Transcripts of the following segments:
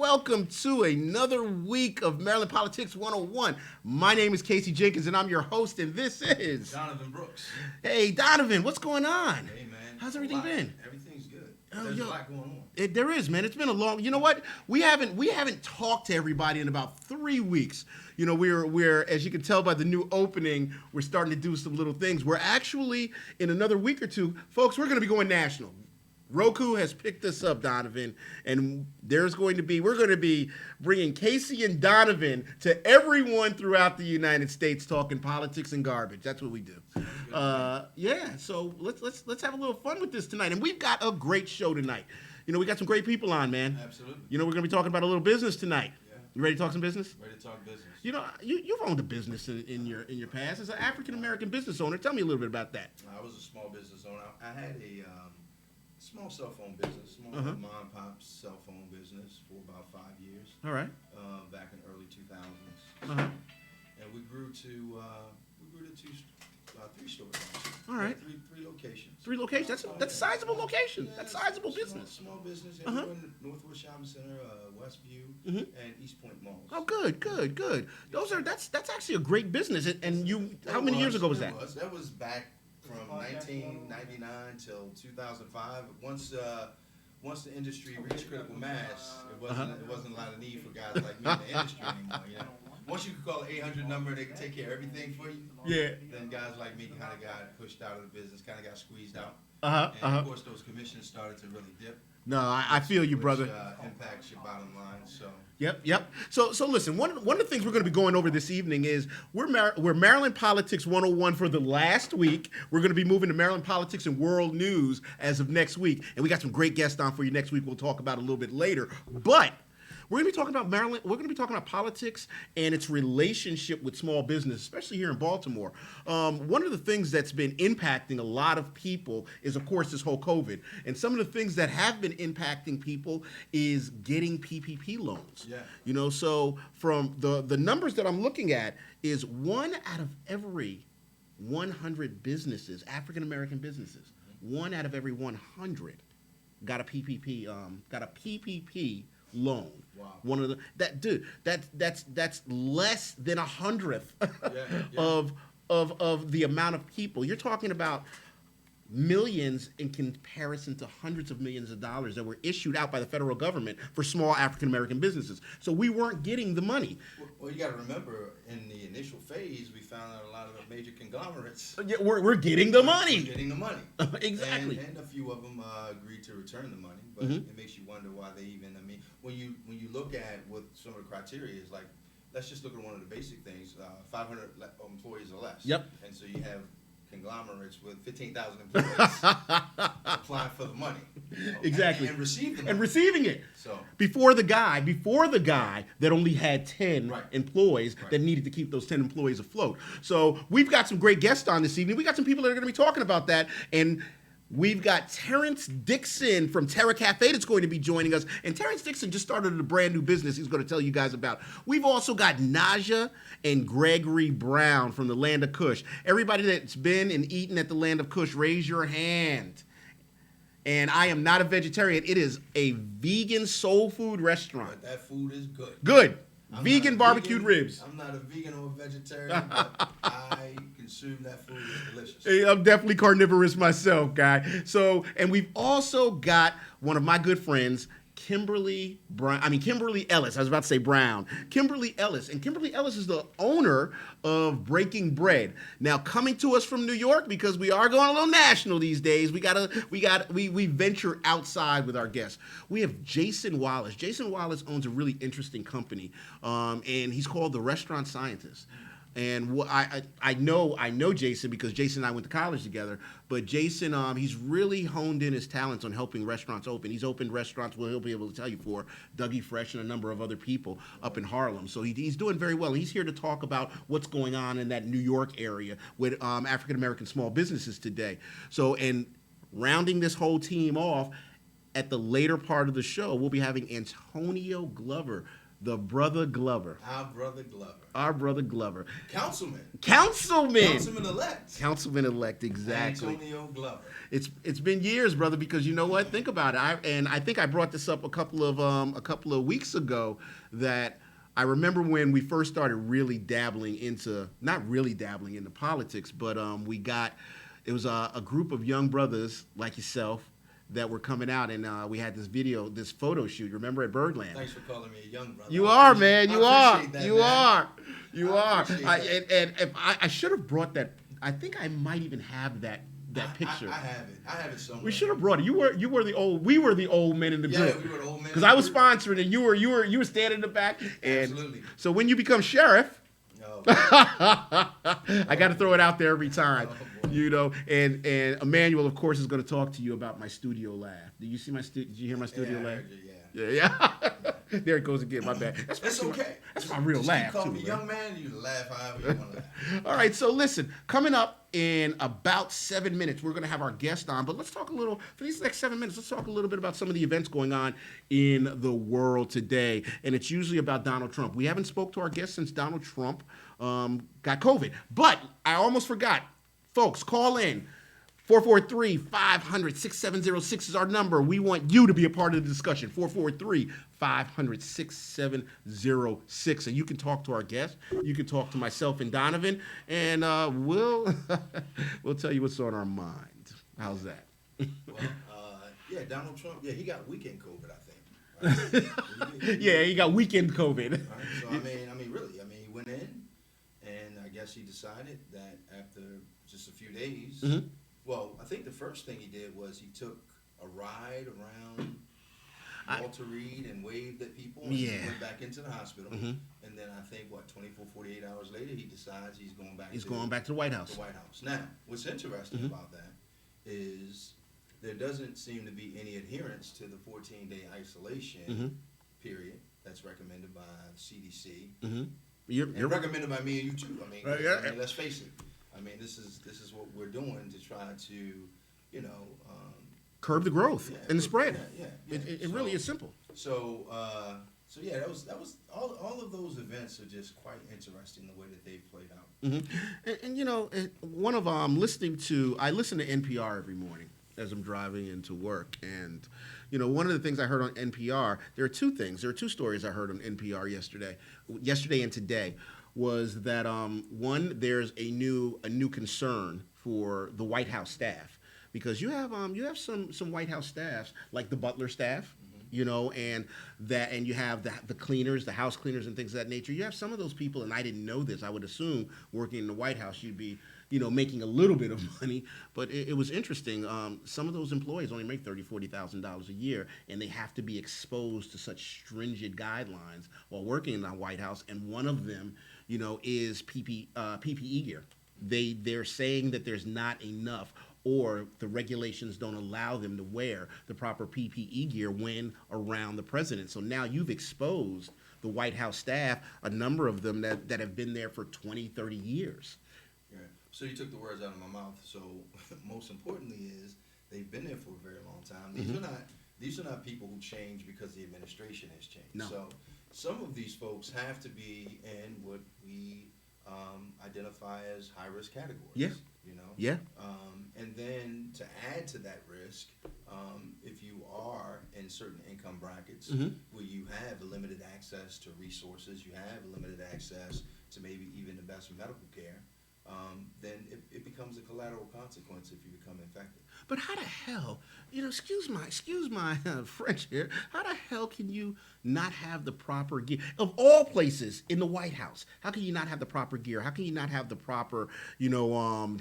welcome to another week of Maryland Politics 101. My name is Casey Jenkins, and I'm your host, and this is Donovan Brooks. Hey, Donovan, what's going on? Hey, man. How's everything been? Everything's good. Oh, There's yo. a lot going on. There is, man. It's been a long. You know what? We haven't talked to everybody in about 3 weeks. You know, we're as you can tell by the new opening, we're starting to do some little things. We're actually in another week or two, folks. We're going to be going national. Roku has picked us up, Donovan, and we're going to be bringing Casey and Donovan to everyone throughout the United States, talking politics and garbage. That's what we do. Yeah, so let's have a little fun with this tonight, and we've got a great show tonight. You know, we got some great people on, man. Absolutely. You know, we're going to be talking about a little business tonight. Yeah. You ready to talk some business? Ready to talk business. You know, you've owned a business in your past as an African American business owner. Tell me a little bit about that. I was a small business owner. I had a small cell phone business, small mom and pop cell phone business for about 5 years. All right. Back in early 2000s. Uh-huh. And we grew to three stores. Actually. All right. Three locations. 3 locations. That's a sizable location. Yeah, That's sizable business. Small business. Uh-huh. We're in Northwood Shopping Center, Westview, and East Point Malls. Oh, good. That's actually a great business. And you, how many years ago was that? That was back from 1999 till 2005. Once the industry reached critical mass, it wasn't a lot of need for guys like me in the industry anymore. You know, once you could call an 800 number, they could take care of everything for you. Yeah. Then guys like me kind of got pushed out of the business, kind of got squeezed out. And of course, those commissions started to really dip. No, I feel you, brother. Which impacts your bottom line. So. Yep. So listen, one of the things we're going to be going over this evening is we're Maryland Politics 101 for the last week. We're going to be moving to Maryland Politics and World News as of next week. And we got some great guests on for you next week. We'll talk about it a little bit later. But we're going to be talking about Maryland. We're going to be talking about politics and its relationship with small business, especially here in Baltimore. One of the things that's been impacting a lot of people is, of course, this whole COVID. And some of the things that have been impacting people is getting PPP loans. Yeah. You know, so from the numbers that I'm looking at is 1 out of every 100 businesses, African American businesses, 1 out of every 100 got a PPP loan. Wow. One of that's less than 100th Yeah. of the amount of people. You're talking about millions in comparison to hundreds of millions of dollars that were issued out by the federal government for small African American businesses. So we weren't getting the money. Well, you got to remember, in the initial phase, we found out a lot of the major conglomerates. Yeah, we're getting the money. We're getting the money. Exactly. And a few of them agreed to return the money, but it makes you wonder why they even. I mean, when you look at what some of the criteria is, like, let's just look at one of the basic things: 500 employees or less. Yep. And so you have conglomerates with 15,000 employees applying for the money. Exactly. And receive the money. And receiving it. So Before the guy that only had 10 Right. employees that needed to keep those 10 employees afloat. So we've got some great guests on this evening. We got some people that are going to be talking about that. And we've got Terrence Dixon from Terra Cafe that's going to be joining us. And Terrence Dixon just started a brand new business he's going to tell you guys about. We've also got Naja and Gregory Brown from the Land of Kush. Everybody that's been and eaten at the Land of Kush, raise your hand. And I am not a vegetarian. It is a vegan soul food restaurant. but that food is good. Good. I'm Vegan not a barbecued vegan. ribs. I'm not a vegan or a vegetarian, but I consume that food. It's delicious. Hey, I'm definitely carnivorous myself, guy. So, and we've also got one of my good friends, Kimberly Ellis. I was about to say Brown. Kimberly Ellis. And Kimberly Ellis is the owner of Breaking Bread. Now, coming to us from New York, because we are going a little national these days, we venture outside with our guests. We have Jason Wallace. Jason Wallace owns a really interesting company, and he's called The Restaurant Scientist. And I know Jason because Jason and I went to college together. But Jason, he's really honed in his talents on helping restaurants open. He's opened restaurants, well, he'll be able to tell you, for Dougie Fresh and a number of other people up in Harlem. So he's doing very well. He's here to talk about what's going on in that New York area with African American small businesses today. So, and rounding this whole team off, at the later part of the show, we'll be having Antonio Glover the brother Glover. Our brother Glover. Our brother Glover. Councilman. Councilman-elect, exactly. Antonio Glover. It's been years, brother, because you know what? Think about it. I think I brought this up a couple of weeks ago that I remember when we first started really dabbling into, not really dabbling into politics, but it was a group of young brothers like yourself that were coming out, and we had this photo shoot. Remember at Birdland? Thanks for calling me a young brother. You are, man. You are. You are. And if I should have brought that. I think I might even have that picture. I have it. I have it somewhere. We should have brought it. You were the old. We were the old men in the group. Yeah, we were the old men. Because I was sponsoring, and you were standing in the back. And absolutely. So when you become sheriff, No. I got to throw it out there every time. Oh, You know, and Emmanuel, of course, is going to talk to you about my studio laugh. Did you hear my studio Yeah, I laugh? heard you, yeah. Yeah. There it goes again. My bad. It's okay. That's my real Just laugh keep calling too. me Man. young man. You laugh however you want to laugh. All right, so listen, coming up in about 7 minutes, we're going to have our guest on, but let's talk a little, for these next 7 minutes, let's talk a little bit about some of the events going on in the world today, and it's usually about Donald Trump. We haven't spoke to our guest since Donald Trump got COVID, but I almost forgot. Folks, call in. 443-500-6706 is our number. We want you to be a part of the discussion. 443-500-6706. And you can talk to our guest. You can talk to myself and Donovan. And we'll tell you what's on our mind. How's that? Well, yeah, Donald Trump, yeah, he got weekend COVID, I think. Right? Yeah, he got weekend COVID. Right? So, I mean, really, he went in, and I guess he decided that after just a few days, Mm-hmm. well, I think the first thing he did was he took a ride around Walter Reed and waved at people and Yeah. went back into the hospital. Mhm. And then I think, 24, 48 hours later, he decides he's going back He's going back to the White House. the White House. Now, what's interesting about that is there doesn't seem to be any adherence to the 14-day isolation period that's recommended by the CDC. Mm-hmm. And recommended by me and you too. I mean, Yeah. let's face it. I mean, this is what we're doing to try to, Curb the growth and the spread. Yeah. It really is simple. So yeah, that was all of those events are just quite interesting the way that they played out. And one of I listen to NPR every morning as I'm driving into work, and one of the things I heard on NPR, there are two stories I heard on NPR yesterday and today, was that one, there's a new concern for the White House staff, because you have some White House staffs like the Butler staff, and you have the cleaners, the house cleaners and things of that nature. You have some of those people, and I didn't know this. I would assume working in the White House, you'd be making a little bit of money, but it was interesting. Some of those employees only make $30,000-$40,000 a year, and they have to be exposed to such stringent guidelines while working in the White House. And one of them, is PPE gear. They're saying that there's not enough, or the regulations don't allow them to wear the proper PPE gear when around the president. So now you've exposed the White House staff, a number of them that have been there for 20, 30 years. Yeah. So you took the words out of my mouth. So most importantly is they've been there for a very long time. These are not people who change because the administration has changed. No. So some of these folks have to be in what we identify as high-risk categories. Yeah. Yeah. And then to add to that risk, if you are in certain income brackets where you have limited access to resources, you have limited access to maybe even the best medical care, then it becomes a collateral consequence if you become infected. But how the hell, excuse my French here, how the hell can you not have the proper gear? Of all places in the White House, how can you not have the proper gear? How can you not have the proper,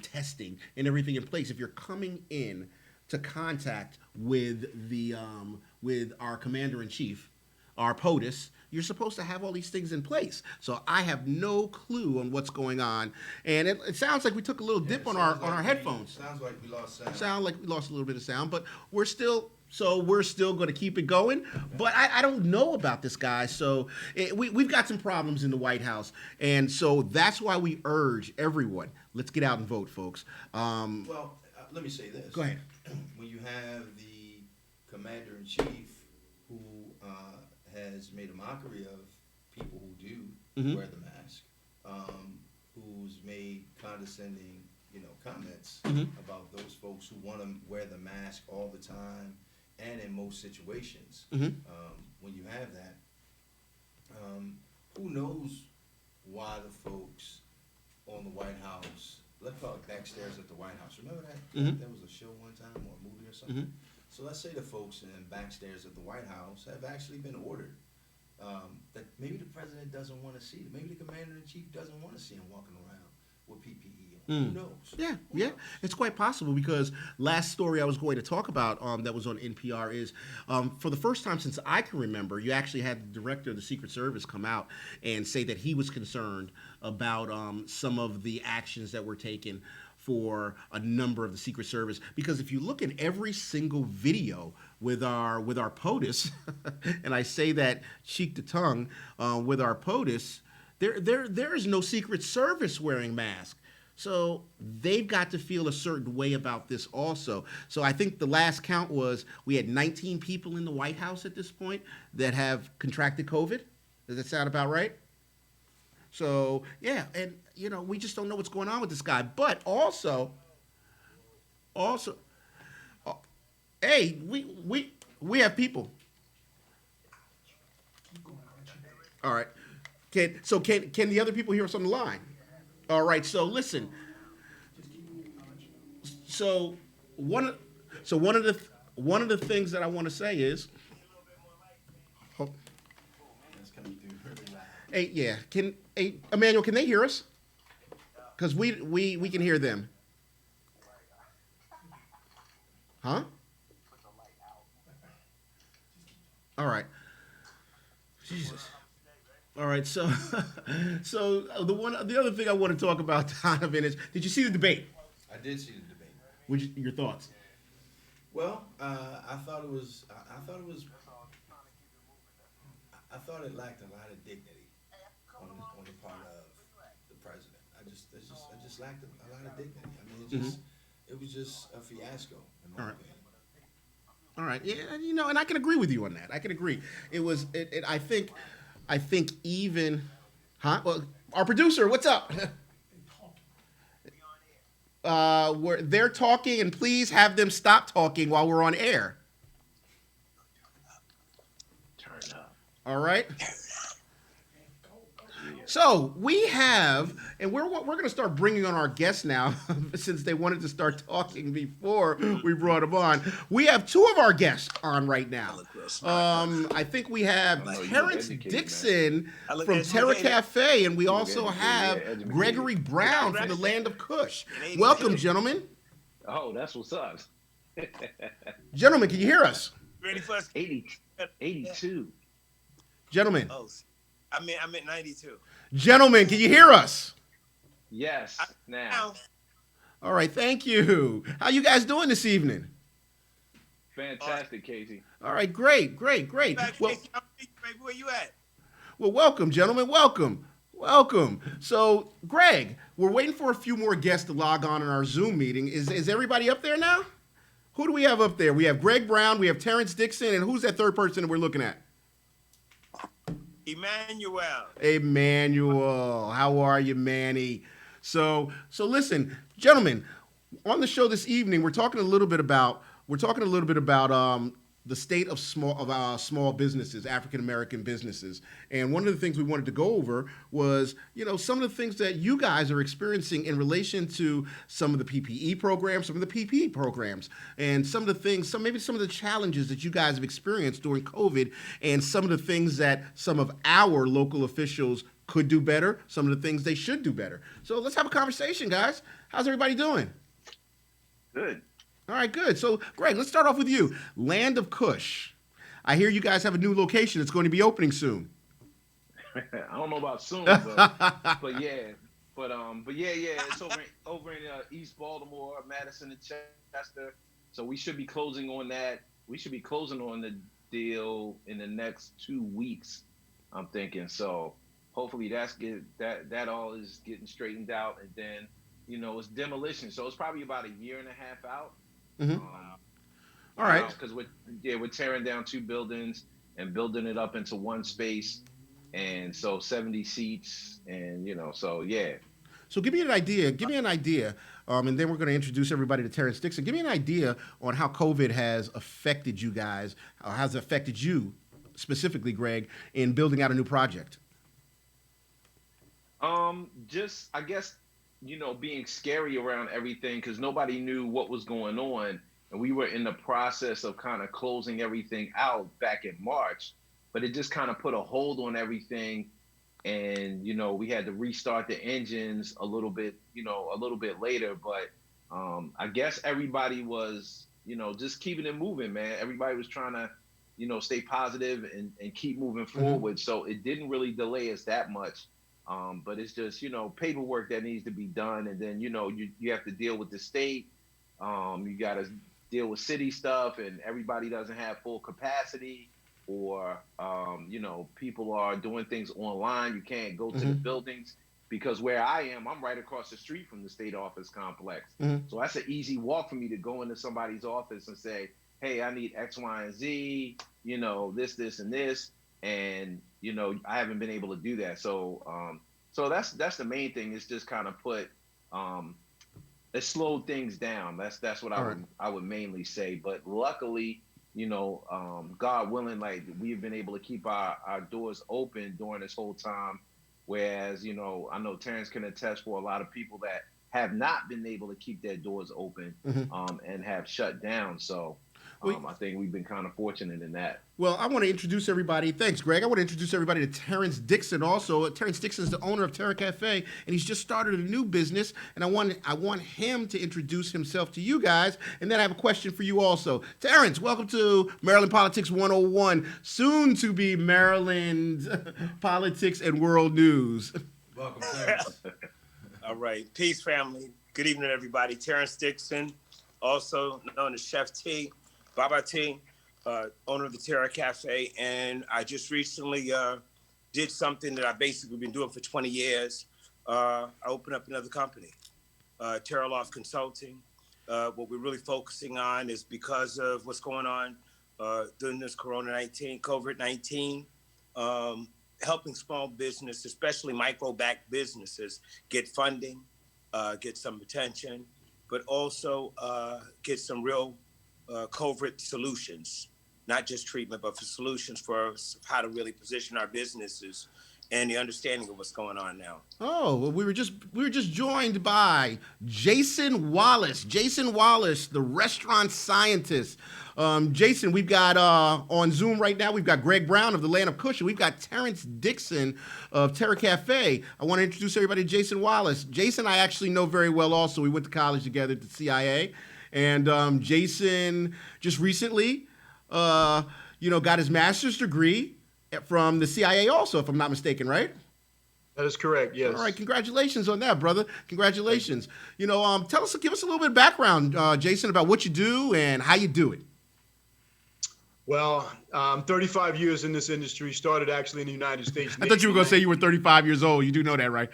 testing and everything in place if you're coming in to contact with with our commander-in-chief, our POTUS? You're supposed to have all these things in place. So I have no clue on what's going on. And it sounds like we took a little dip on our headphones. Sounds like we lost sound. Sound like we lost a little bit of sound, but we're still going to keep it going. But I don't know about this guy. So we've got some problems in the White House. And so that's why we urge everyone, let's get out and vote, folks. Well, let me say this. Go ahead. When you have the commander-in-chief who has made a mockery of people who do Mhm. wear the mask, who's made condescending, comments Mhm. about those folks who want to wear the mask all the time and in most situations. Mhm. When you have that, who knows why the folks on the White House, let's call it Backstairs at the White House. Remember that? Mhm. That was a show one time or a movie or something. Mhm. So let's say the folks in Backstairs at the White House have actually been ordered. That maybe the president doesn't want to see them. Maybe the commander in chief doesn't want to see him walking around with PPE on. Who knows? Yeah, Who yeah, knows? it's quite possible because last story I was going to talk about that was on NPR is for the first time since I can remember, you actually had the director of the Secret Service come out and say that he was concerned about some of the actions that were taken for a number of the Secret Service because if you look at every single video with our POTUS, and I say that cheek to tongue with our POTUS, there is no Secret Service wearing masks. So they've got to feel a certain way about this also. So I think the last count was we had 19 people in the White House at this point that have contracted COVID. Does that sound about right? So yeah, and we just don't know what's going on with this guy. But also, uh, hey, we have people. All right. Can the other people hear us on the line? All right. So listen. So one of one of the things that I want to say is, oh, That's coming through really loud. hey, yeah, Emmanuel, can they hear us? Because we can hear them. Huh? All right. Jesus. All right. So the other thing I want to talk about, Donovan, is did you see the debate? I did see the debate. Your thoughts? Well, I thought it was. I thought it lacked a lot of dignity on the part of the president. I just lacked a lot of dignity. I mean, it was just a fiasco in my All right. opinion. All right. Yeah, and I can agree with you on that. I can agree. It was. I think even, huh? Well, our producer, what's up? They're talking, and please have them stop talking while we're on air. Turn up. All right. So we have, and we're going to start bringing on our guests now, since they wanted to start talking before we brought them on. We have two of our guests on right now. I think we have I know you Terrence look educated, Dixon I look from Terra educated. Cafe, and we look also educated, have yeah, educated. Gregory Brown from the Land of Kush. Welcome, gentlemen. Oh, that's what's up. Gentlemen, can you hear us? Ready for us? 82. Gentlemen, Oh, I meant 92. gentlemen, can you hear us? Yes. Now. Now, All right, thank you. How you guys doing this evening? Fantastic, Casey. All right, great. back, Well, Casey, baby, where you at? Well, welcome, gentlemen. Welcome. So, Greg, we're waiting for a few more guests to log on in our Zoom meeting. Is everybody up there now? Who do we have up there? We have Greg Brown, we have Terrence Dixon, and who's that third person that we're looking at? Emmanuel. How are you, Manny? So listen, gentlemen, on the show this evening, we're talking a little bit about the state of small businesses, African American businesses. And one of the things we wanted to go over was, some of the things that you guys are experiencing in relation to some of the PPE programs, some of the PPE programs, and some of the things, maybe some of the challenges that you guys have experienced during COVID, and some of the things that some of our local officials could do better, some of the things they should do better. So let's have a conversation, guys. How's everybody doing? Good. All right, good. So, Greg, let's start off with you. Land of Kush. I hear you guys have a new location that's going to be opening soon. I don't know about soon, but yeah. But yeah, it's over in East Baltimore, Madison and Chester. So we should be closing on that. We should be closing on the deal in the next 2 weeks, I'm thinking. So hopefully that all is getting straightened out, and then it's demolition. So it's probably about a year and a half out. Mm-hmm. All right. Because we're tearing down 2 buildings and building it up into one space. and so 70 seats, and so yeah. So give me an idea. Give me an idea, and then we're going to introduce everybody to Terrence Dixon. Give me an idea on how COVID has affected you guys, or has affected you specifically, Greg, in building out a new project. Just I guess being scary around everything because nobody knew what was going on, and we were in the process of kind of closing everything out back in March, but it just kind of put a hold on everything, and we had to restart the engines a little bit later, but I guess everybody was just keeping it moving, man. Everybody was trying to stay positive and keep moving forward, so it didn't really delay us that much. But it's just, paperwork that needs to be done. And then, you have to deal with the state. You got to deal with city stuff, and everybody doesn't have full capacity, or, people are doing things online. You can't go to the buildings because where I am, I'm right across the street from the state office complex. So that's an easy walk for me to go into somebody's office and say, hey, I need X, Y, and Z, this, and this. And I haven't been able to do that, so that's the main thing. It's just kind of it slowed things down. That's what I would mainly say. But luckily, God willing, like we've been able to keep our doors open during this whole time. Whereas I know Terrence can attest for a lot of people that have not been able to keep their doors open and have shut down. So. I think we've been kind of fortunate in that. Well, I want to introduce everybody. Thanks, Greg. I want to introduce everybody to Terrence Dixon also. Terrence Dixon is the owner of Terra Cafe, and he's just started a new business. And I want him to introduce himself to you guys. And then I have a question for you also. Terrence, welcome to Maryland Politics 101, soon to be Maryland Politics and World News. Welcome, Terrence. All right. Peace, family. Good evening, everybody. Terrence Dixon, also known as Chef T. Baba T, owner of the Terra Cafe, and I just recently did something that I've basically been doing for 20 years. I opened up another company, Terra Loft Consulting. What we're really focusing on is because of what's going on during this COVID-19, helping small business, especially micro-backed businesses, get funding, get some attention, but also get some real COVID solutions, not just treatment, but for solutions for how to really position our businesses and the understanding of what's going on now. Oh, well, we were just joined by Jason Wallace. Jason Wallace, the restaurant scientist. Jason, we've got on Zoom right now, we've got Greg Brown of the Land of Kush, and we've got Terrence Dixon of Terra Cafe. I want to introduce everybody to Jason Wallace. Jason, I actually know very well also. We went to college together at the CIA. And Jason just recently, got his master's degree from the CIA also, if I'm not mistaken, right? That is correct, yes. All right, congratulations on that, brother. Congratulations. Give us a little bit of background, Jason, about what you do and how you do it. Well, 35 years in this industry, started actually in the United States. I thought you were going to say you were 35 years old. You do know that, right?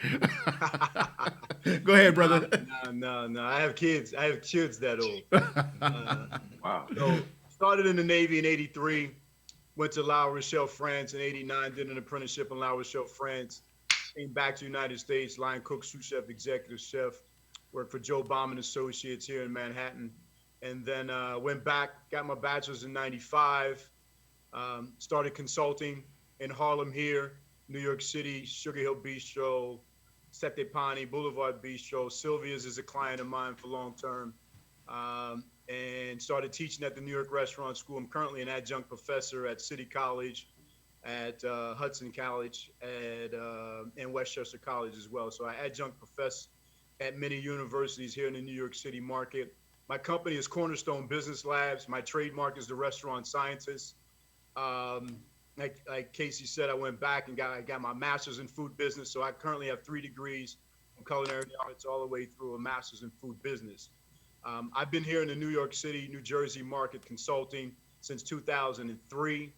Go ahead, brother. No. I have kids. I have kids that old. Wow. So started in the Navy in 83, went to La Rochelle, France in 89, did an apprenticeship in La Rochelle, France, came back to the United States, line cook, sous chef, executive chef, worked for Joe Bauman Associates here in Manhattan. And then went back, got my bachelor's in 95, started consulting in Harlem here, New York City, Sugar Hill Bistro, Sette Pani, Boulevard Bistro. Sylvia's is a client of mine for long term, and started teaching at the New York Restaurant School. I'm currently an adjunct professor at City College, at Hudson College, and Westchester College as well. So I adjunct profess at many universities here in the New York City market. My company is Cornerstone Business Labs. My trademark is the Restaurant Scientist. Like Casey said, I went back and got my master's in food business. So I currently have 3 degrees from culinary arts all the way through a master's in food business. I've been here in the New York City, New Jersey market consulting since 2003.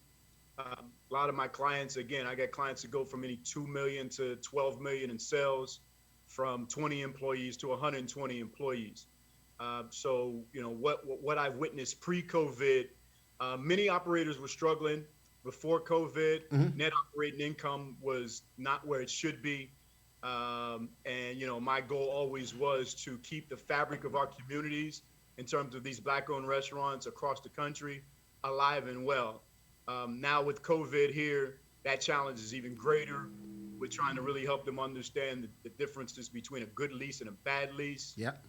A lot of my clients, again, I got clients that go from any 2 million to 12 million in sales, from 20 employees to 120 employees. So, what I've witnessed pre-COVID, many operators were struggling, before COVID, net operating income was not where it should be. And, you know, my goal always was to keep the fabric of our communities in terms of these Black-owned restaurants across the country alive and well. Now with COVID here, that challenge is even greater. We're trying to really help them understand the differences between a good lease and a bad lease. Yep.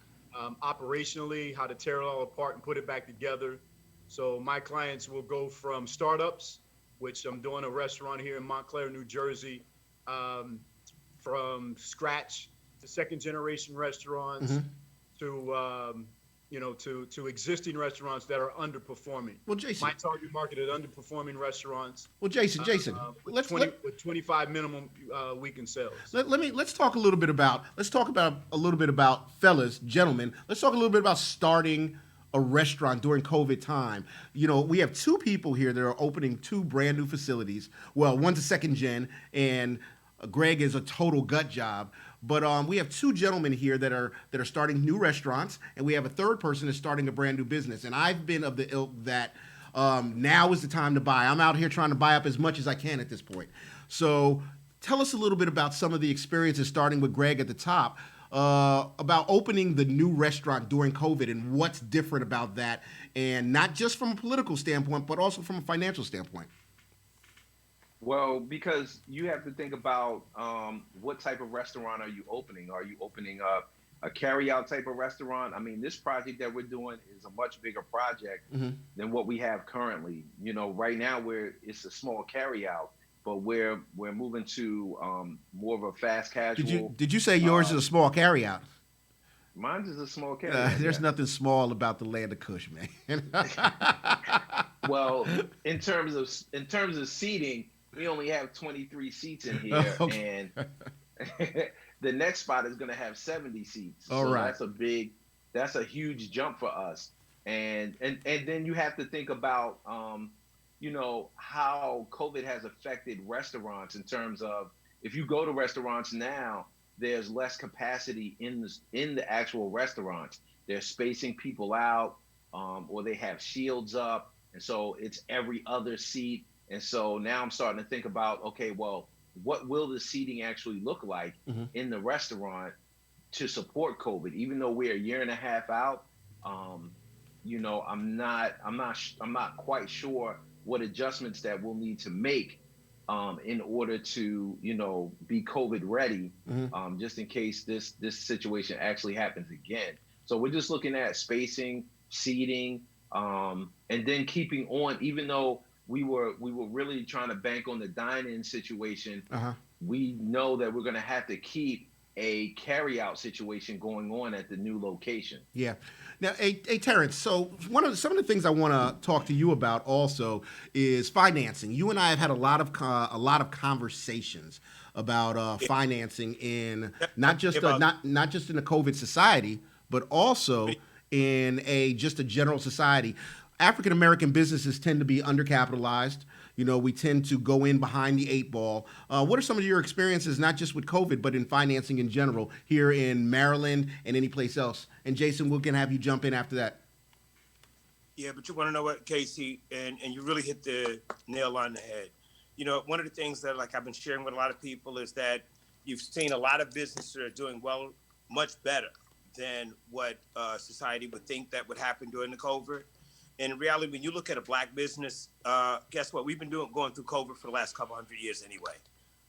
Operationally, how to tear it all apart and put it back together. So my clients will go from startups, which I'm doing a restaurant here in Montclair, New Jersey, from scratch to second generation restaurants to, you know, to existing restaurants that are underperforming. Well, Jason. My target market is underperforming restaurants. Well, Jason, With 25 minimum weekend sales. Let's talk a little bit about fellas, gentlemen. Let's talk a little bit about starting a restaurant during COVID time. You know, we have two people here that are opening two brand new facilities. Well, one's a second gen, and Greg is a total gut job. But we have two gentlemen here that are starting new restaurants, and we have a third person that's starting a brand new business. And I've been of the ilk that now is the time to buy. I'm out here trying to buy up as much as I can at this point. So tell us a little bit about some of the experiences, starting with Greg at the top, about opening the new restaurant during COVID and what's different about that, and not just from a political standpoint, but also from a financial standpoint. Well, because you have to think about what type of restaurant are you opening? Are you opening up a carry-out type of restaurant? I mean, this project that we're doing is a much bigger project than what we have currently. You know, right now it's a small carry-out, but we're moving to more of a fast casual. Did you say yours is a small carry-out? Mine is a small carry-out. There's nothing small about the land of Kush, man. Well, in terms of seating, we only have 23 seats in here, and the next spot is going to have 70 seats. All so right. that's a huge jump for us. And then you have to think about, you know, how COVID has affected restaurants in terms of, if you go to restaurants now, there's less capacity in the actual restaurants. They're spacing people out, or they have shields up, and so it's every other seat. And so now I'm starting to think about, okay, well, what will the seating actually look like in the restaurant to support COVID? Even though we're a year and a half out, you know, I'm not quite sure what adjustments that we'll need to make in order to, you know, be COVID ready, just in case this situation actually happens again. So we're just looking at spacing, seating, and then keeping on, even though we were really trying to bank on the dine-in situation. We know that we're going to have to keep a carry-out situation going on at the new location. Yeah. Now, hey, Terrence, so some of the things I want to talk to you about also is financing. You and I have had a lot of conversations about financing in not just in the COVID society, but also in just a general society. African American businesses tend to be undercapitalized. You know, we tend to go in behind the eight ball. What are some of your experiences, not just with COVID, but in financing in general here in Maryland and any place else? And Jason, we can have you jump in after that. Yeah, but you want to know what, Casey, and you really hit the nail on the head. You know, one of the things that, like, I've been sharing with a lot of people is that you've seen a lot of businesses that are doing well, much better than what society would think that would happen during the COVID. And in reality, when you look at a Black business, guess what? We've been going through COVID for the last couple hundred years anyway.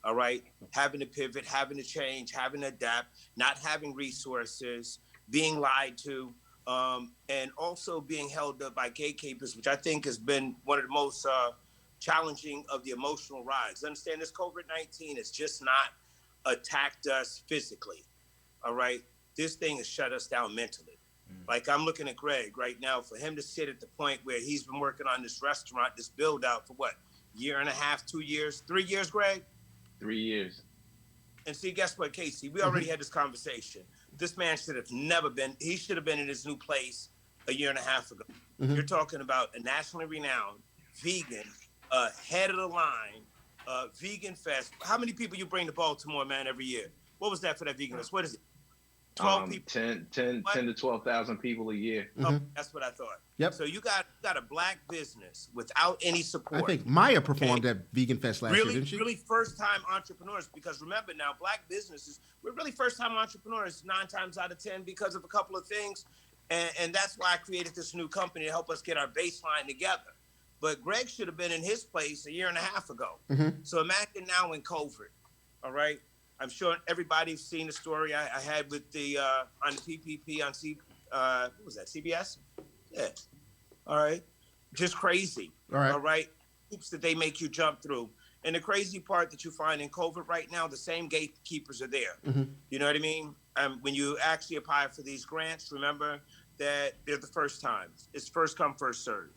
All right, having to pivot, having to change, having to adapt, not having resources, being lied to, and also being held up by gatekeepers, which I think has been one of the most challenging of the emotional rides. Understand, this COVID-19 has just not attacked us physically. All right, this thing has shut us down mentally. Like, I'm looking at Greg right now, for him to sit at the point where he's been working on this restaurant, this build out for what, year and a half, 2 years, 3 years, Greg? 3 years. And see, guess what, Casey? We already had this conversation. This man should have he should have been in his new place a year and a half ago. You're talking about a nationally renowned vegan, head of the line, vegan fest. How many people you bring to Baltimore, man, every year? What was that for that vegan fest? What is it? 12 people. 10 to 12,000 people a year. Oh, that's what I thought. Yep. So you got a black business without any support. I think Maya performed at Vegan Fest last year, Really, didn't she? really first-time entrepreneurs. Because remember now, black businesses, we're really first-time entrepreneurs 9 times out of 10 because of a couple of things, and that's why I created this new company to help us get our baseline together. But Greg should have been in his place a year and a half ago. So imagine now in COVID, all right? I'm sure everybody's seen the story I had with the on the PPP on what was that, CBS? Yeah. All right. Just crazy. All right. All right. Hoops that they make you jump through. And the crazy part that you find in COVID right now, the same gatekeepers are there. You know what I mean? When you actually apply for these grants, remember that they're the first time. It's first come, first serve.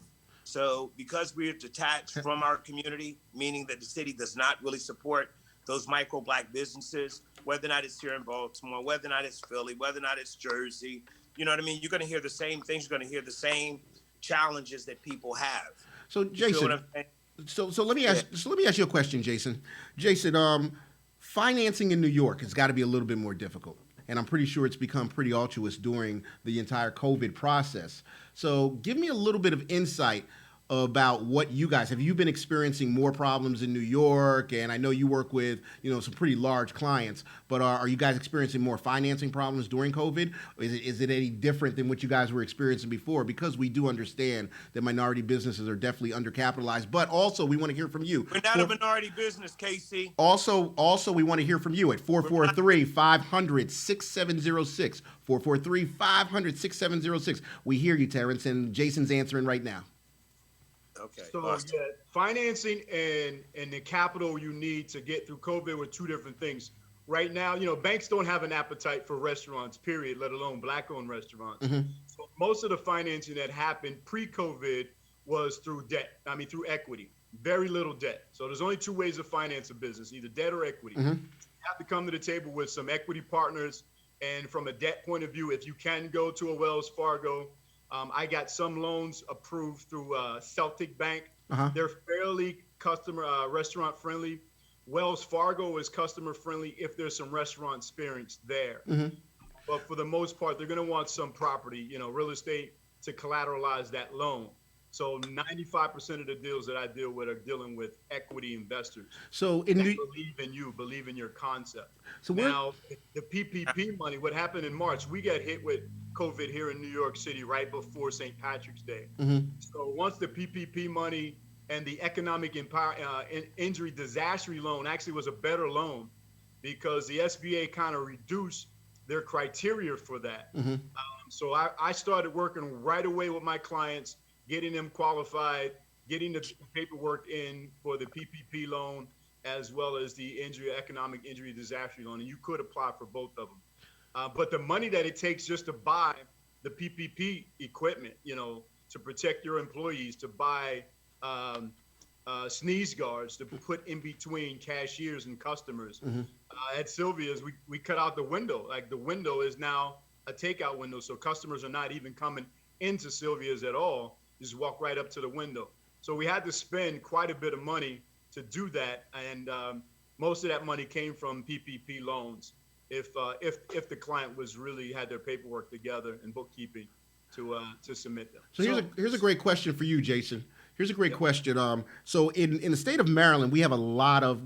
So because we're detached from our community, meaning that the city does not really support those micro black businesses, whether or not it's here in Baltimore, whether or not it's Philly, whether or not it's Jersey, you know what I mean? You're going to hear the same things. You're going to hear the same challenges that people have. So You feel Jason, what I'm saying? so let me ask you a question, Jason. Jason, financing in New York has got to be a little bit more difficult, and I'm pretty sure it's become pretty arduous during the entire COVID process. So give me a little bit of insight about what you guys have. You been experiencing more problems in New York, and I know you work with some pretty large clients, but are you guys experiencing more financing problems during COVID? Is it any different than what you guys were experiencing before? Because we do understand that minority businesses are definitely undercapitalized, but also we want to hear from you. We're not a minority business, Casey. Also, we want to hear from you at 443-500-6706. 443-500-6706. We hear you, Terrence, and Jason's answering right now. Okay. So Austin. yeah, financing and the capital you need to get through COVID were two different things. Right now, banks don't have an appetite for restaurants, period, let alone black-owned restaurants. So most of the financing that happened pre-COVID was through debt. Through equity. Very little debt. So there's only two ways to finance a business, either debt or equity. You have to come to the table with some equity partners. And from a debt point of view, if you can go to a Wells Fargo, I got some loans approved through Celtic Bank. They're fairly restaurant friendly. Wells Fargo is customer friendly if there's some restaurant experience there. But for the most part, they're going to want some property, real estate to collateralize that loan. So 95% of the deals that I deal with are dealing with equity investors. So believe in you, believe in your concept. So now the PPP money, what happened in March, we got hit with COVID here in New York City right before St. Patrick's Day. So once the PPP money and the economic injury disaster loan actually was a better loan because the SBA kind of reduced their criteria for that. So I started working right away with my clients, getting them qualified, getting the paperwork in for the PPP loan, as well as the economic injury disaster loan. And you could apply for both of them. But the money that it takes just to buy the PPP equipment, to protect your employees, to buy sneeze guards, to put in between cashiers and customers. At Sylvia's, we cut out the window. Like the window is now a takeout window. So customers are not even coming into Sylvia's at all. Just walk right up to the window. So we had to spend quite a bit of money to do that. And most of that money came from PPP loans. If the client was really had their paperwork together and bookkeeping to submit them. So here's a great question for you, Jason. Here's a great question. So in the state of Maryland, we have a lot of